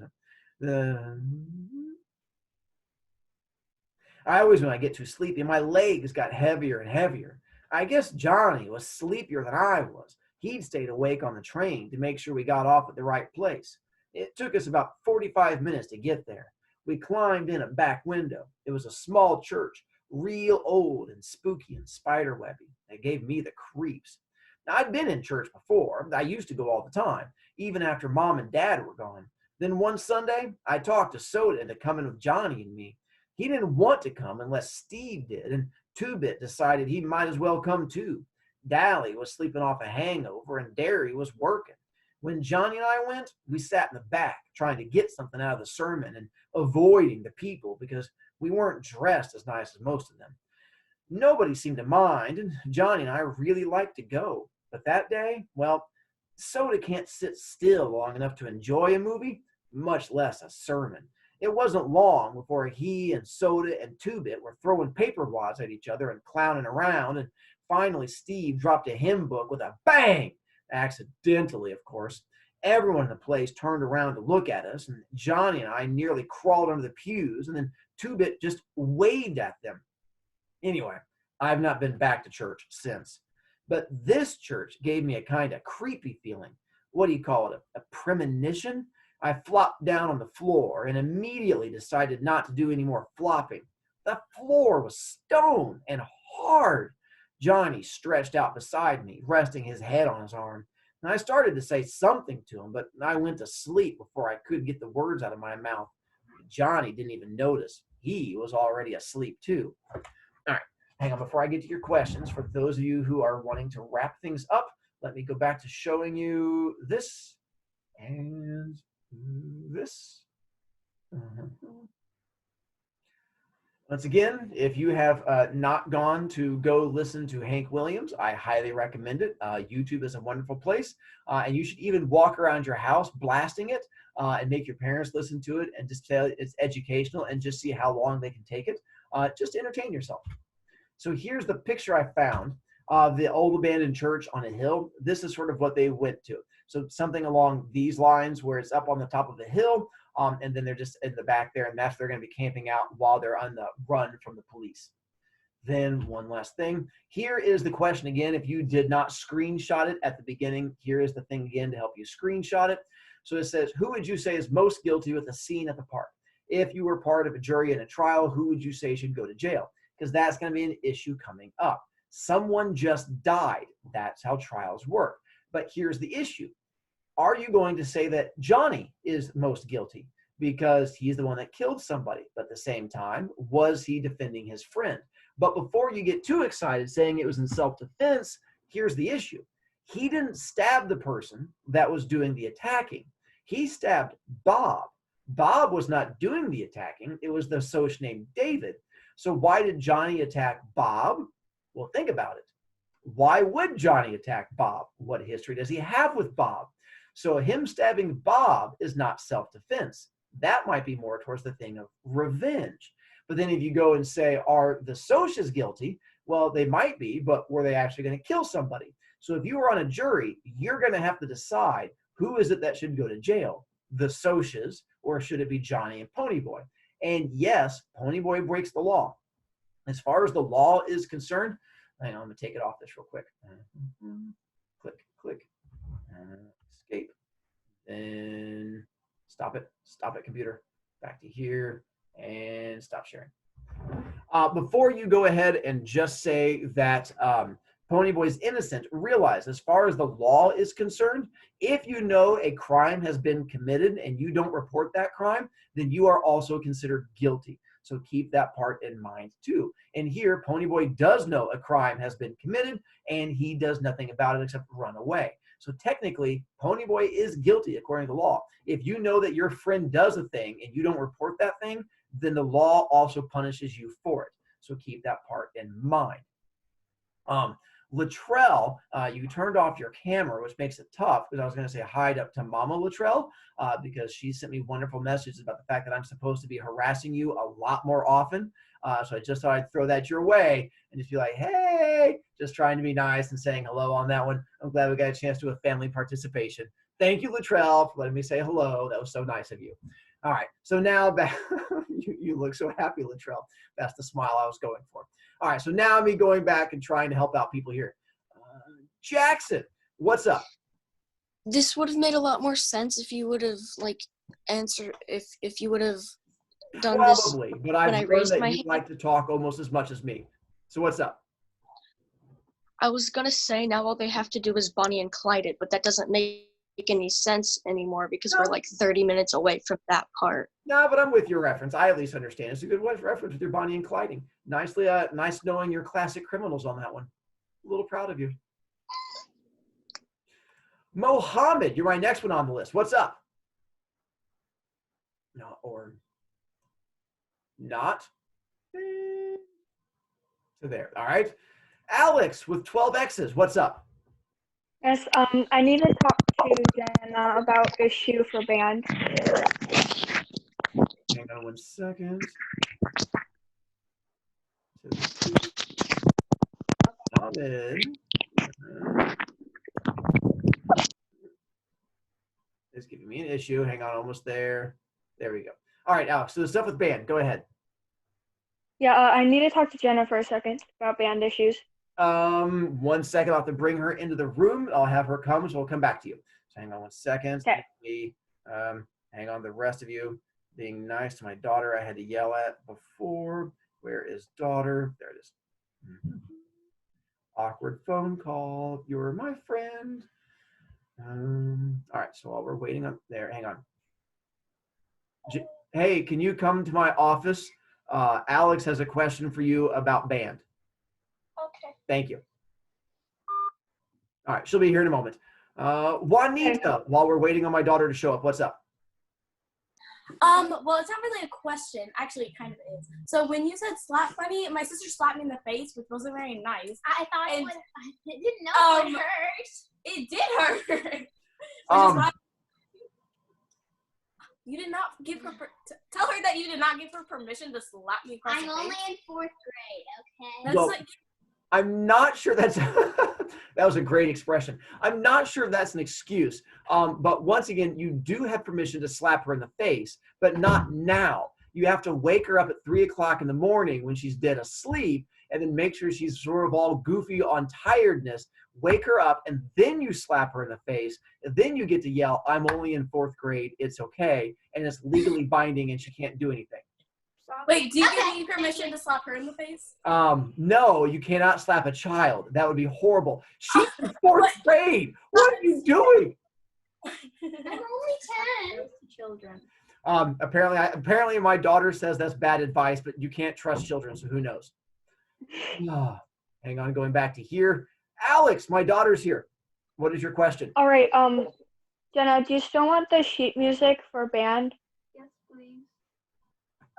I always, when I get too sleepy, my legs got heavier and heavier. I guess Johnny was sleepier than I was. He'd stayed awake on the train to make sure we got off at the right place. It took us about 45 minutes to get there. We climbed in a back window. It was a small church real old and spooky and spiderwebby. It gave me the creeps. Now, I'd been in church before. I used to go all the time, even after Mom and Dad were gone. Then one Sunday, I talked to Soda into coming with Johnny and me. He didn't want to come unless Steve did, and Two-Bit decided he might as well come too. Dally was sleeping off a hangover, and Derry was working. When Johnny and I went, we sat in the back trying to get something out of the sermon and avoiding the people because we weren't dressed as nice as most of them. Nobody seemed to mind, and Johnny and I really liked to go. But that day, well, Soda can't sit still long enough to enjoy a movie, much less a sermon. It wasn't long before he and Soda and Two-Bit were throwing paper wads at each other and clowning around, and finally Steve dropped a hymn book with a bang, accidentally, of course. Everyone in the place turned around to look at us, and Johnny and I nearly crawled under the pews, and then Two-Bit just waved at them. Anyway, I've not been back to church since. But this church gave me a kind of creepy feeling. What do you call it? A premonition? I flopped down on the floor and immediately decided not to do any more flopping. The floor was stone and hard. Johnny stretched out beside me, resting his head on his arm. And I started to say something to him, but I went to sleep before I could get the words out of my mouth. Johnny didn't even notice. He was already asleep too. All right, hang on. Before I get to your questions, for those of you who are wanting to wrap things up, let me go back to showing you this and this. Once again, if you have not gone to go listen to Hank Williams, I highly recommend it. YouTube is a wonderful place, and you should even walk around your house blasting it and make your parents listen to it and just tell it's educational and just see how long they can take it. Just to entertain yourself. So here's the picture I found of the old abandoned church on a hill. This is sort of what they went to. So something along these lines where it's up on the top of the hill, and then they're just in the back there, and that's where they're going to be camping out while they're on the run from the police. Then one last thing. Here is the question again. If you did not screenshot it at the beginning, here is the thing again to help you screenshot it. So it says, who would you say is most guilty with a scene at the park? If you were part of a jury in a trial, who would you say should go to jail? Because that's going to be an issue coming up. Someone just died. That's how trials work. But here's the issue. Are you going to say that Johnny is most guilty because he's the one that killed somebody? But at the same time, was he defending his friend? But before you get too excited saying it was in self-defense, here's the issue. He didn't stab the person that was doing the attacking. He stabbed Bob. Bob was not doing the attacking. It was the Soch named David. So why did Johnny attack Bob? Well, think about it. Why would Johnny attack Bob? What history does he have with Bob? So him stabbing Bob is not self-defense. That might be more towards the thing of revenge. But then if you go and say, are the Sochs guilty? Well, they might be, but were they actually going to kill somebody? So if you were on a jury, you're going to have to decide who is it that should go to jail, the Sochs, or should it be Johnny and Ponyboy? And yes, Ponyboy breaks the law. As far as the law is concerned, hang on, I'm going to take it off this real quick. Click, click, escape. Then stop it, computer. Back to here and stop sharing. Before you go ahead and just say that Ponyboy's innocent, realize as far as the law is concerned, if you know a crime has been committed and you don't report that crime, then you are also considered guilty. So keep that part in mind too. And here, Ponyboy does know a crime has been committed and he does nothing about it except run away. So technically, Ponyboy is guilty according to the law. If you know that your friend does a thing and you don't report that thing, then the law also punishes you for it. So keep that part in mind. Latrell, you turned off your camera, which makes it tough because I was going to say hi to Mama Latrell because she sent me wonderful messages about the fact that I'm supposed to be harassing you a lot more often. So I just thought I'd throw that your way and just be like, hey, just trying to be nice and saying hello on that one. I'm glad we got a chance to do a family participation. Thank you, Latrell, for letting me say hello. That was so nice of you. All right, so now back, you look so happy, Latrell. That's the smile I was going for. All right, so now me going back and trying to help out people here. Jackson, what's up? This would have made a lot more sense if you would have like answered if you would have done this. Probably, but I've when I learned raised that my you hand. like to talk almost as much as me. So what's up? I was gonna say now all they have to do is Bonnie and Clyde it, but that doesn't make any sense anymore because we're like 30 minutes away from that part. No, but I'm with your reference. I at least understand. It's a good reference with your Bonnie and Clyding. Nicely, nice knowing your classic criminals on that one. A little proud of you. Mohammed, you're my next one on the list. What's up? No, or not. So there. All right. Alex with 12 X's. What's up? Yes, I need to talk to Jenna about issue for band. Hang on 1 second. Mohammed. It's giving me an issue. Hang on, almost there. There we go. All right, Alex. So the stuff with band. Go ahead. Yeah, I need to talk to Jenna for a second about band issues. 1 second. I'll have to bring her into the room. I'll have her come, so we'll come back to you. So hang on 1 second. Okay. Hang on, the rest of you being nice to my daughter. I had to yell at before. Where is daughter? There it is. Awkward phone call. You're my friend. All right. So while we're waiting on there, hang on. Hey, can you come to my office? Alex has a question for you about band. Okay. Thank you. All right, she'll be here in a moment. Juanita, while we're waiting on my daughter to show up, what's up? Well, it's not really a question. Actually, it kind of is. So when you said slap funny, my sister slapped me in the face, which wasn't very nice. I thought I didn't know it hurt. It did hurt. Which is why you did not give her. Tell her that you did not give her permission to slap me across the face. I'm only in 4th grade, okay? That's Well, like, I'm not sure that's that was a great expression. I'm not sure if that's an excuse. But once again, you do have permission to slap her in the face, but not now. You have to wake her up at 3 o'clock in the morning when she's dead asleep, and then make sure she's sort of all goofy on tiredness. Wake her up, and then you slap her in the face. And then you get to yell, "I'm only in 4th grade. It's okay," and it's legally binding, and she can't do anything. wait, do you give me permission to slap her in the face? No, you cannot slap a child. That would be horrible. She's in 4th grade. What are you doing? I'm only 10. Children. Apparently my daughter says that's bad advice, but you can't trust children, so who knows? Hang on, going back to here. Alex, my daughter's here. What is your question? All right, Jenna, do you still want the sheet music for band? Yes, please.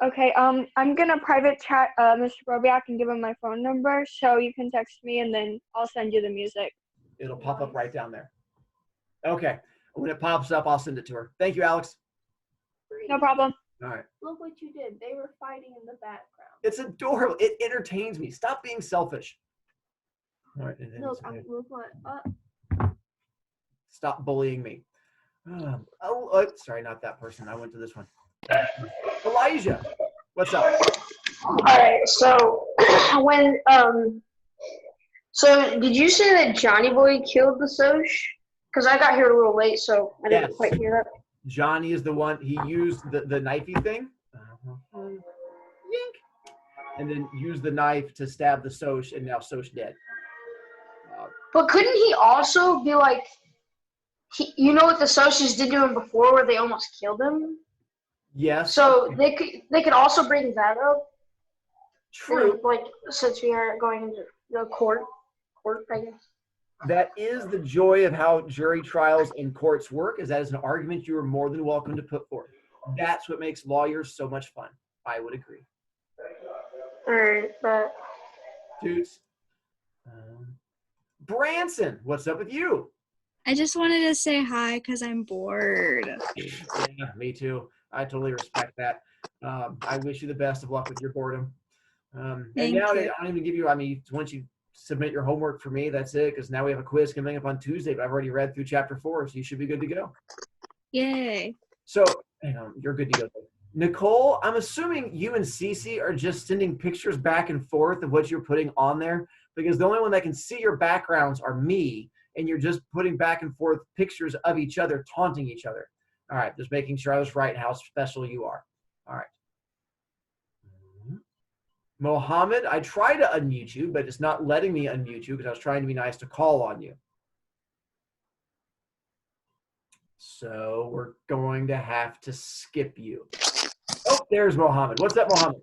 Okay, I'm gonna private chat Mr. BroviCast and give him my phone number so you can text me and then I'll send you the music. It'll pop up right down there. Okay. When it pops up, I'll send it to her. Thank you, Alex. No problem. All right. Look what you did. They were fighting in the background. It's adorable. It entertains me. Stop being selfish. All right. And then Look, okay. look what. Stop bullying me. Sorry, not that person. I went to this one. Elijah, what's up? All right, so so did you say that Johnny Boy killed the Soch? Because I got here a little late, so I didn't Yes. quite hear that. Johnny is the one. He used the knifey thing. Yink. And then used the knife to stab the Soch, and now Soch dead. But couldn't he also be like, you know what the Soches did to him before, where they almost killed him? Yes. So they could also bring that up. True. Like since we are going into the court, I guess. That is the joy of how jury trials and courts work, is that is an argument you are more than welcome to put forth. That's what makes lawyers so much fun. I would agree. All right, but Toots. Branson, what's up with you? I just wanted to say hi because I'm bored. Yeah, me too. I totally respect that. I wish you the best of luck with your boredom. And Thank now you. I don't even give you, once you submit your homework for me, that's it, because now we have a quiz coming up on Tuesday, but I've already read through chapter 4, so you should be good to go. Yay. So, you're good to go. Nicole, I'm assuming you and Cece are just sending pictures back and forth of what you're putting on there, because the only one that can see your backgrounds are me, and you're just putting back and forth pictures of each other, taunting each other. All right, just making sure I was right how special you are. All right. Mohammed, I try to unmute you, but it's not letting me unmute you because I was trying to be nice to call on you. So we're going to have to skip you. Oh, there's Mohammed. What's up, Mohammed?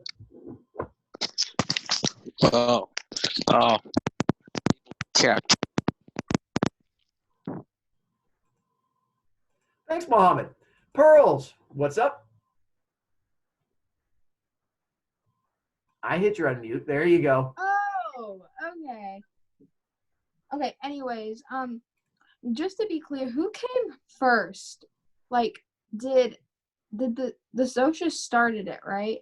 Oh, Chap. Thanks, Mohammed. Pearls, what's up? I hit your unmute. There you go. Oh, okay. Okay, anyways, just to be clear, who came first? Like, did the socialists started it, right?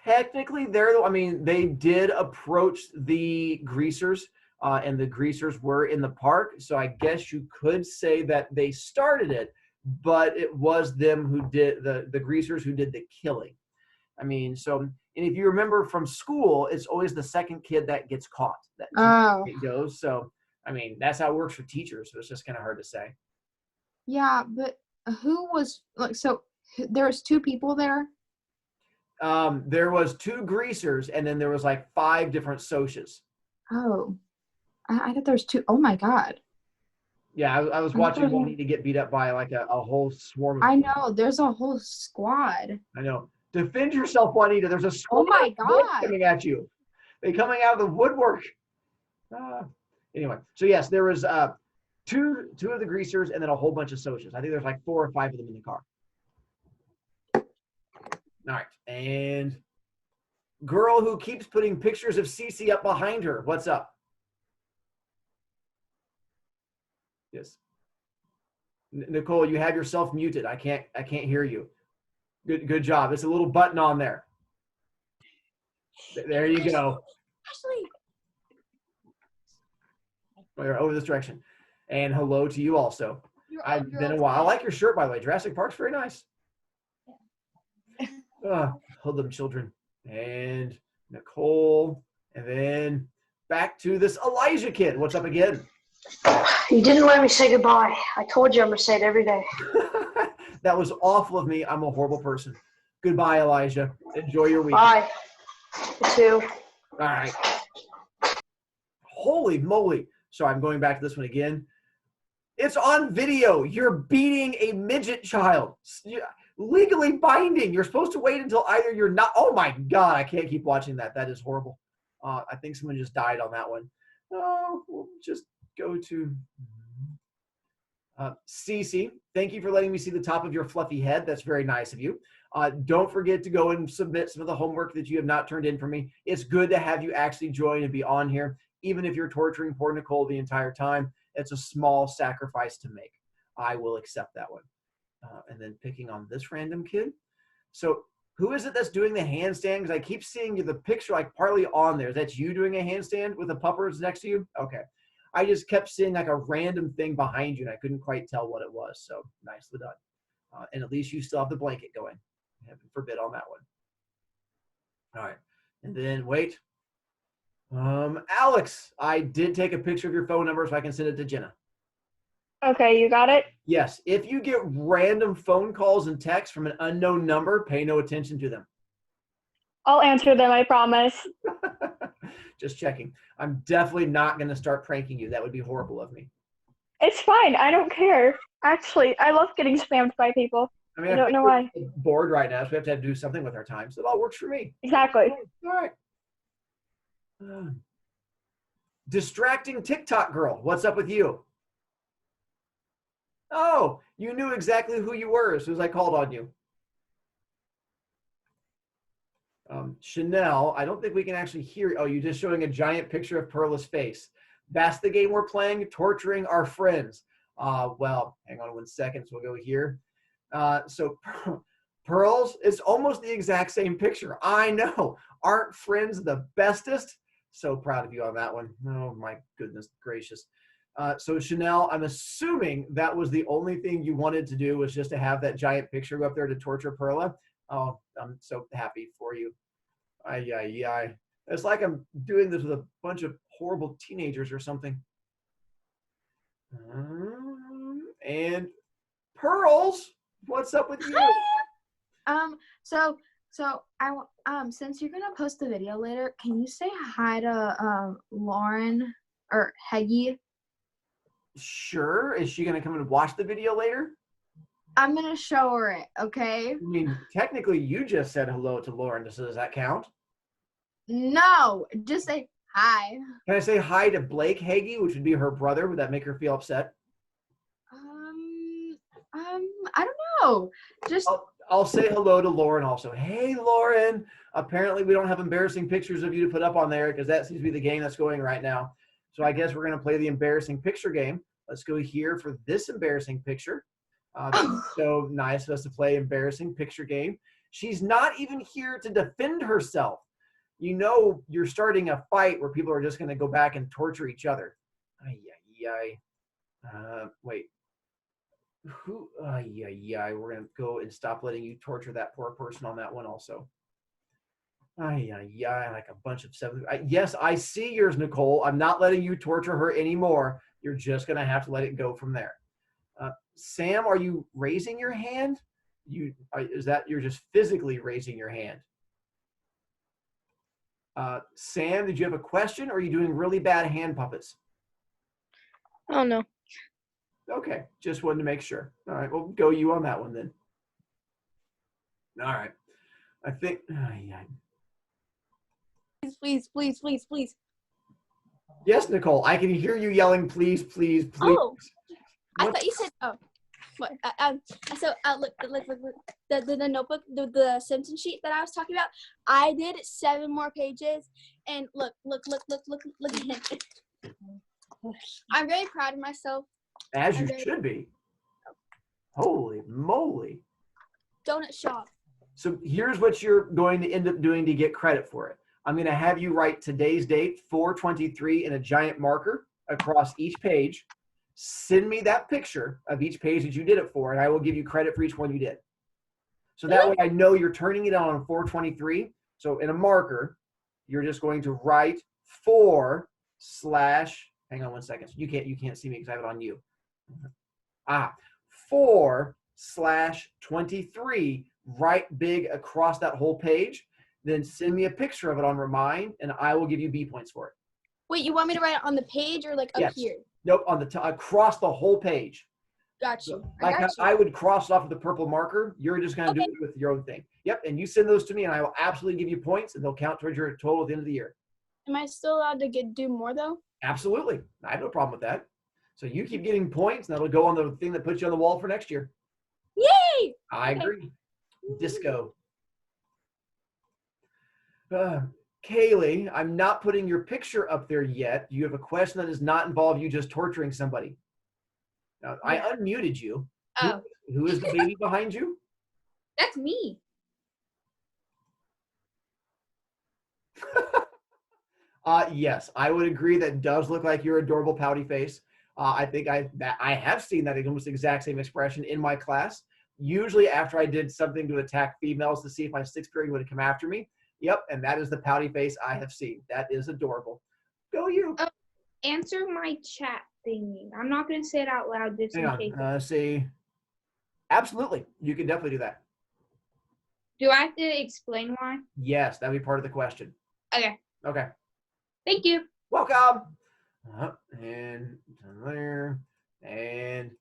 Technically, they did approach the greasers, and the greasers were in the park. So I guess you could say that they started it, but it was them who did the greasers who did the killing. I mean, and if you remember from school, it's always the second kid that gets caught that it goes. So, I mean, that's how it works for teachers. So it's just kind of hard to say. Yeah, but who was like? So there was 2 people there. There was 2 greasers, and then there was like 5 different socias. Oh, I thought there was 2. Oh my God. Yeah, I was watching one need to get beat up by like a whole swarm of I people. know. There's a whole squad. I know. Defend yourself, Juanita. There's a squad Oh my of bullets God. coming at you. They're coming out of the woodwork. Anyway, so yes, there was two of the greasers and then a whole bunch of socias. I think there's like 4 or 5 of them in the car. All right, and girl who keeps putting pictures of Cece up behind her. What's up? Yes. Nicole, you have yourself muted. I can't hear you. Good job. It's a little button on there. There you go. Ashley. We're over this direction. And hello to you also. I've been a while. I like your shirt, by the way. Jurassic Park's very nice. Hold them, children. And Nicole. And then back to this Elijah kid. What's up again? You didn't let me say goodbye. I told you I'm going to say it every day. That was awful of me. I'm a horrible person. Goodbye, Elijah. Enjoy your week. Bye. You too. All right. Holy moly. So I'm going back to this one again. It's on video. You're beating a midget child. Legally binding. You're supposed to wait until either you're not. Oh my God. I can't keep watching that. That is horrible. I think someone just died on that one. We'll just go to Cece. Thank you for letting me see the top of your fluffy head. That's very nice of you. Don't forget to go and submit some of the homework that you have not turned in for me. It's good to have you actually join and be on here. Even if you're torturing poor Nicole the entire time, it's a small sacrifice to make. I will accept that one. And then picking on this random kid. So who is it that's doing the handstand? Because I keep seeing the picture like partly on there. That's you doing a handstand with the puppers next to you? Okay. I just kept seeing like a random thing behind you, and I couldn't quite tell what it was. So nicely done. And at least you still have the blanket going. Heaven forbid on that one. All right. And then wait. Alex, I did take a picture of your phone number so I can send it to Jenna. Okay, you got it? Yes. If you get random phone calls and texts from an unknown number, pay no attention to them. I'll answer them, I promise. Just checking. I'm definitely not going to start pranking you. That would be horrible of me. It's fine. I don't care. Actually, I love getting spammed by people. I mean, I don't know why. We're bored right now, so we have to do something with our time. So it all works for me. Exactly. All right. Distracting TikTok girl. What's up with you? Oh, you knew exactly who you were as soon as I called on you. Chanel, I don't think we can actually hear. Oh, you're just showing a giant picture of Perla's face. That's the game we're playing, torturing our friends. Well, hang on 1 second. So we'll go here. So Pearls, it's almost the exact same picture. I know. Aren't friends the bestest? So proud of you on that one. Oh, my goodness gracious. So Chanel, I'm assuming that was the only thing you wanted to do was just to have that giant picture go up there to torture Perla. Oh, I'm so happy for you. It's like I'm doing this with a bunch of horrible teenagers or something. And Pearls, what's up with you? So since you're gonna post the video later, can you say hi to Lauren or Heggy? Sure. Is she gonna come and watch the video later? I'm gonna show her it. Okay. I mean, technically, you just said hello to Lauren. Does that count? No, just say hi. Can I say hi to Blake Hagee, which would be her brother? Would that make her feel upset? I don't know. Just I'll say hello to Lauren also. Hey, Lauren. Apparently, we don't have embarrassing pictures of you to put up on there because that seems to be the game that's going right now. So I guess we're going to play the embarrassing picture game. Let's go here for this embarrassing picture. So nice of us to play embarrassing picture game. She's not even here to defend herself. You know you're starting a fight where people are just going to go back and torture each other. Wait. We're going to go and stop letting you torture that poor person on that one also. Like a bunch of seven. Yes, I see yours, Nicole. I'm not letting you torture her anymore. You're just going to have to let it go from there. Sam, are you raising your hand? Is that you're just physically raising your hand? Sam, did you have a question, or are you doing really bad hand puppets? Oh no. Okay, just wanted to make sure. All right, we'll go you on that one then. All right, I think. Please. Yes, Nicole, I can hear you yelling, please, please, please. Oh, I thought you said, oh. What? So look, the notebook, the Simpson sheet that I was talking about. I did 7 more pages, and look at him. I'm very proud of myself. As you should be. Holy moly! Donut shop. So here's what you're going to end up doing to get credit for it. I'm going to have you write today's date, 4/23, in a giant marker across each page. Send me that picture of each page that you did it for, and I will give you credit for each one you did. So that way I know you're turning it on 4/23. So in a marker, you're just going to write 4/ hang on one second. You can't see me because I have it on you. 4/23, write big across that whole page. Then send me a picture of it on Remind, and I will give you B points for it. Wait, you want me to write it on the page or like up Yes. here? Nope, on the across the whole page. Got you. Like I got you. I would cross it off with a purple marker. You're just going to do it with your own thing. Yep, and you send those to me, and I will absolutely give you points, and they'll count towards your total at the end of the year. Am I still allowed to do more though? Absolutely. I have no problem with that. So you keep getting points, and that'll go on the thing that puts you on the wall for next year. Yay! I agree. Disco. Kaylee, I'm not putting your picture up there yet. You have a question that does not involve you just torturing somebody. Now, I unmuted you. Oh. Who is the baby behind you? That's me. Yes, I would agree that does look like your adorable pouty face. I think I have seen that almost exact same expression in my class. Usually after I did something to attack females to see if my 6th period would come after me. Yep, and that is the pouty face I have seen. That is adorable. Go you. Answer my chat thingy. I'm not going to say it out loud just in case. Say, absolutely. You can definitely do that. Do I have to explain why? Yes, that would be part of the question. Okay. Okay. Thank you. Welcome. And there. And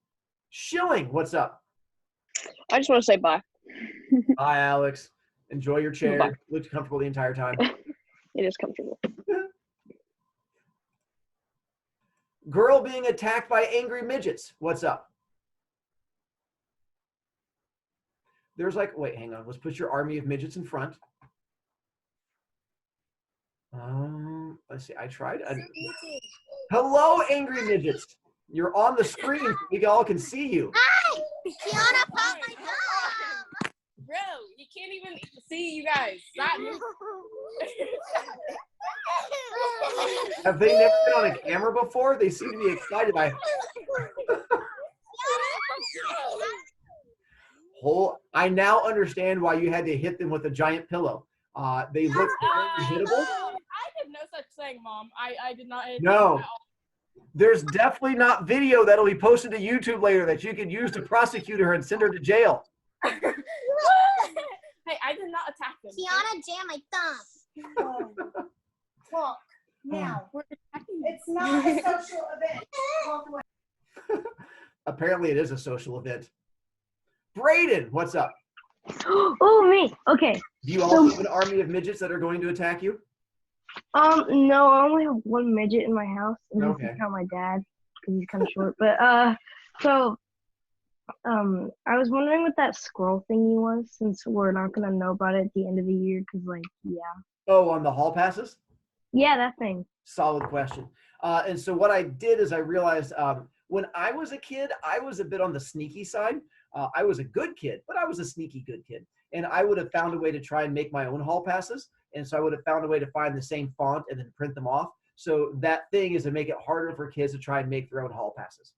Schilling, what's up? I just want to say bye. Hi, Alex. Enjoy your chair. Bye. Looked comfortable the entire time. It is comfortable. Girl being attacked by angry midgets. What's up? There's like, wait, hang on. Let's put your army of midgets in front. Let's see. I tried. Hello, angry midgets. You're on the screen. We all can see you. Hi! Kiana popped my dog! Bro, you can't even see you guys. Stop. Have they never been on a camera before? They seem to be excited. I now understand why you had to hit them with a giant pillow. They look unhittable. I did no such thing, Mom. I did not. No. There's definitely not video that'll be posted to YouTube later that you could use to prosecute her and send her to jail. Hey, I did not attack him. Kiana jammed my thumb. Walk now. We're attacking. It's not a social event. Walk away. Apparently, it is a social event. Brayden, what's up? Oh, me. Okay. Do you also have an army of midgets that are going to attack you? No, I only have one midget in my house, and Okay. this is not my dad because he's kind of short. But so I was wondering what that squirrel thingy was, since we're not gonna know about it at the end of the year, because yeah. Oh, on the hall passes? Yeah, that thing. Solid question. And so what I did is I realized when I was a kid, I was a bit on the sneaky side. I was a good kid, but I was a sneaky good kid. And I would have found a way to try and make my own hall passes. And so I would have found a way to find the same font and then print them off. So that thing is to make it harder for kids to try and make their own hall passes.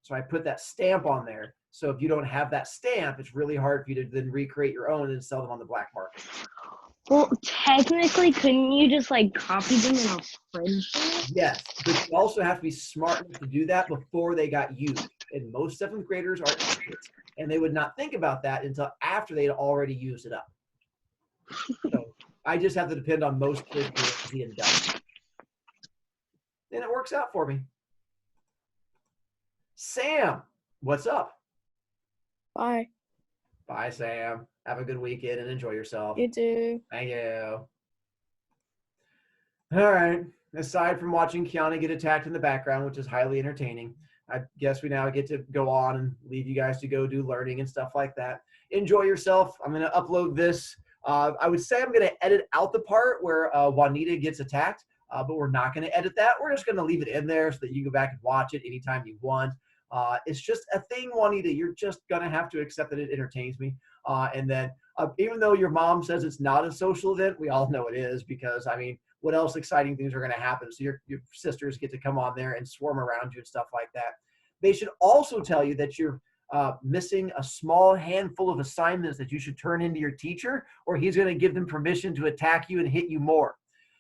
So I put that stamp on there. So if you don't have that stamp, it's really hard for you to then recreate your own and sell them on the black market. Well, technically, couldn't you just copy them in a spreadsheet? Yes, but you also have to be smart enough to do that before they got used. And most 7th graders are idiots, and they would not think about that until after they'd already used it up. So I just have to depend on most kids being done. And it works out for me. Sam, what's up? Bye. Bye, Sam. Have a good weekend and enjoy yourself. You too. Thank you. All right. Aside from watching Kiana get attacked in the background, which is highly entertaining, I guess we now get to go on and leave you guys to go do learning and stuff like that. Enjoy yourself. I'm going to upload this. I would say I'm going to edit out the part where Juanita gets attacked, but we're not going to edit that. We're just going to leave it in there so that you go back and watch it anytime you want. It's just a thing, Juanita. You're just going to have to accept that it entertains me. And then even though your mom says it's not a social event, we all know it is because, I mean, what else exciting things are going to happen? So your sisters get to come on there and swarm around you and stuff like that. They should also tell you that you're missing a small handful of assignments that you should turn into your teacher, or he's going to give them permission to attack you and hit you more.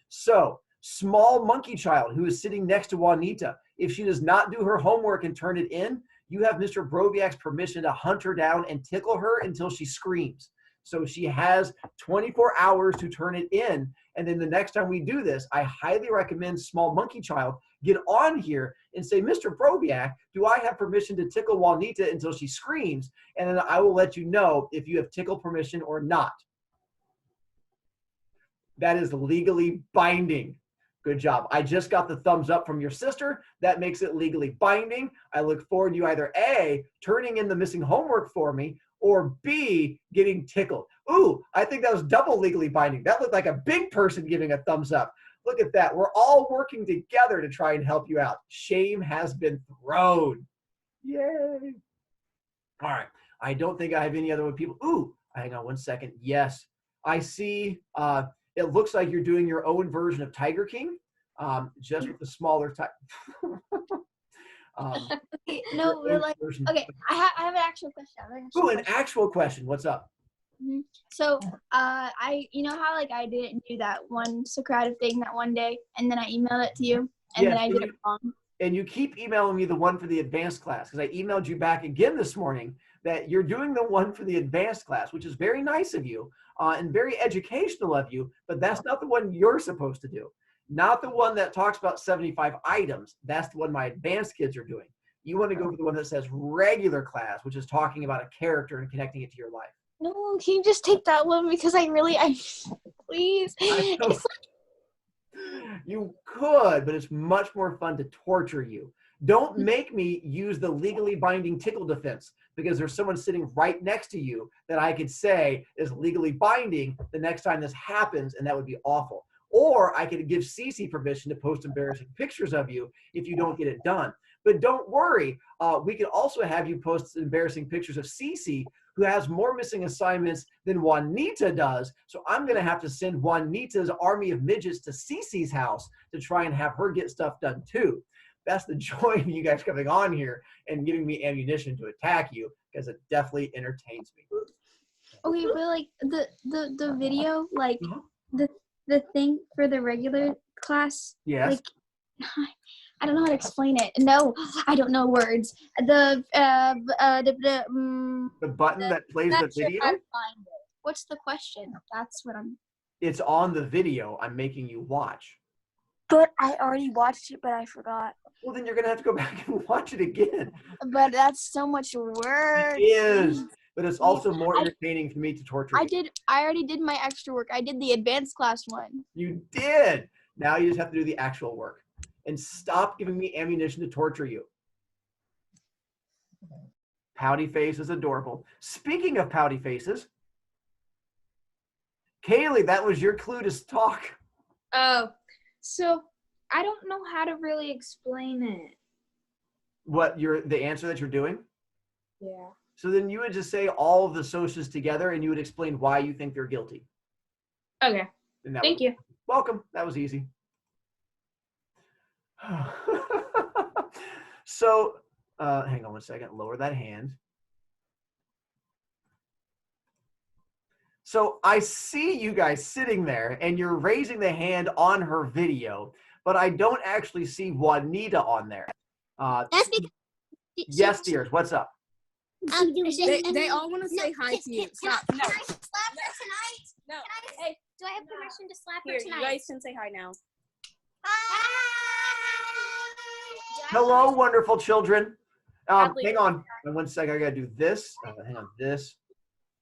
So, small monkey child who is sitting next to Juanita, if she does not do her homework and turn it in, you have Mr. Broviac's permission to hunt her down and tickle her until she screams. So she has 24 hours to turn it in. And then the next time we do this, I highly recommend small monkey child get on here and say, Mr. Broviac, do I have permission to tickle Juanita until she screams? And then I will let you know if you have tickle permission or not. That is legally binding. Good job. I just got the thumbs up from your sister. That makes it legally binding. I look forward to you either A, turning in the missing homework for me, or B, getting tickled. Ooh, I think that was double legally binding. That looked like a big person giving a thumbs up. Look at that. We're all working together to try and help you out. Shame has been thrown. Yay. All right. I don't think I have any other people. Ooh, hang on one second. Yes, I see. It looks like you're doing your own version of Tiger King, just with the smaller type. No, we're like, okay, I have an actual question. Ooh, an actual question. What's up? Mm-hmm. So, you know how like I didn't do that one Socratic thing that one day, and then I emailed it to you, and then I did it wrong. And you keep emailing me the one for the advanced class, because I emailed you back again this morning that you're doing the one for the advanced class, which is very nice of you and very educational of you, but that's not the one you're supposed to do. Not the one that talks about 75 items. That's the one my advanced kids are doing. You want to go for the one that says regular class, which is talking about a character and connecting it to your life. No, can you just take that one because please. You could, but it's much more fun to torture you. Don't make me use the legally binding tickle defense because there's someone sitting right next to you that I could say is legally binding the next time this happens, and that would be awful. Or I could give Cece permission to post embarrassing pictures of you if you don't get it done. But don't worry, we can also have you post embarrassing pictures of Cece, who has more missing assignments than Juanita does. So I'm going to have to send Juanita's army of midgets to Cece's house to try and have her get stuff done too. That's the joy of you guys coming on here and giving me ammunition to attack you, because it definitely entertains me. Okay, but like the video, like the thing for the regular class. Yes. Like, I don't know how to explain it. No, I don't know words. The button that plays the video? What's the question? That's what I'm. It's on the video I'm making you watch. But I already watched it, but I forgot. Well, then you're going to have to go back and watch it again. But that's so much work. It is. But it's also more entertaining for me to torture you. I already did my extra work. I did the advanced class one. You did. Now you just have to do the actual work. And stop giving me ammunition to torture you. Pouty face is adorable. Speaking of pouty faces, Kaylee, that was your clue to talk. Oh, so I don't know how to really explain it. What the answer that you're doing? Yeah. So then you would just say all of the socias together and you would explain why you think they're guilty. Okay. Thank you. Welcome. That was easy. So, hang on one second. Lower that hand. So I see you guys sitting there and you're raising the hand on her video, but I don't actually see Juanita on there. That's because. Yes, dears. What's up? They all want to say hi to you. Stop. Can I slap her tonight? No. Hey, do I have permission to slap Here, her you tonight? guys can say hi now. Hello, wonderful children. Sadly- Hang on. One second. I got to do this. Hang on. This.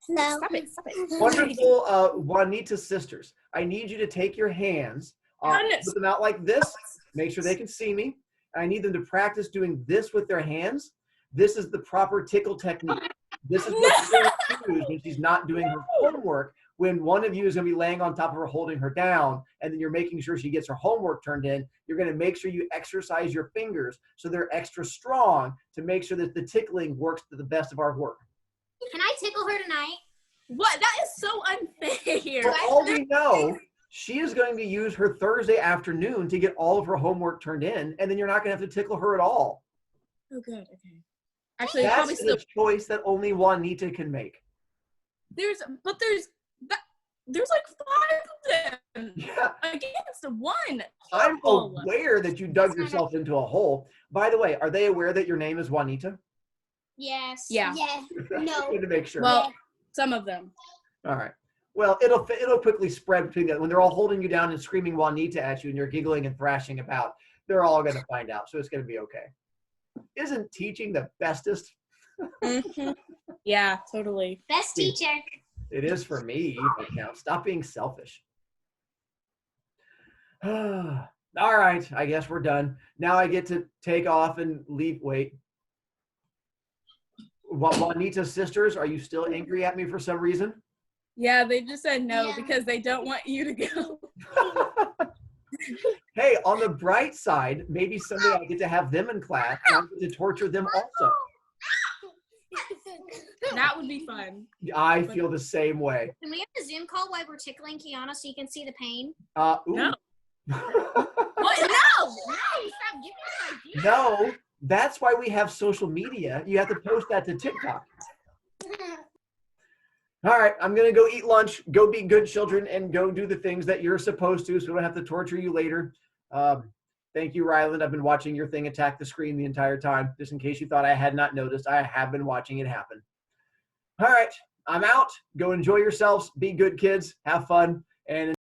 No. Stop it. Stop it. Wonderful Juanita sisters. I need you to take your hands, Goodness. put them out like this. Make sure they can see me. I need them to practice doing this with their hands. This is the proper tickle technique. This is what she's going to use when she's not doing her homework. When one of you is going to be laying on top of her, holding her down, and then you're making sure she gets her homework turned in, you're going to make sure you exercise your fingers so they're extra strong to make sure that the tickling works to the best of our work. Can I tickle her tonight? What? That is so unfair. For all we know, she is going to use her Thursday afternoon to get all of her homework turned in, and then you're not going to have to tickle her at all. Oh, good. Okay. Actually, probably That's still. a choice that only Juanita can make. There's like 5 of them. Yeah. Against one. I'm Horrible. aware that you dug yourself into a hole. By the way, are they aware that your name is Juanita? Yes. Yeah. Yes. No. Good to make sure. Well, some of them. All right. Well, it'll quickly spread between them. When they're all holding you down and screaming Juanita at you and you're giggling and thrashing about, they're all going to find out. So it's going to be okay. Isn't teaching the bestest? Mm-hmm. Yeah, totally. Best teacher. It is for me right now. Stop being selfish. All right. I guess we're done. Now I get to take off and leave. Wait. Juanita's sisters, are you still angry at me for some reason? Yeah, they just said no Yeah. because they don't want you to go. Hey, on the bright side, maybe someday I'll get to have them in class and I'll get to torture them also. That would be fun. I feel the same way. Can we have a Zoom call while we're tickling Kiana so you can see the pain? Ooh. No. What? No! Stop giving me ideas. No, that's why we have social media. You have to post that to TikTok. All right, I'm going to go eat lunch, go be good children, and go do the things that you're supposed to so we don't have to torture you later. Thank you, Ryland. I've been watching your thing attack the screen the entire time. Just in case you thought I had not noticed, I have been watching it happen. All right, I'm out. Go enjoy yourselves. Be good kids. Have fun. And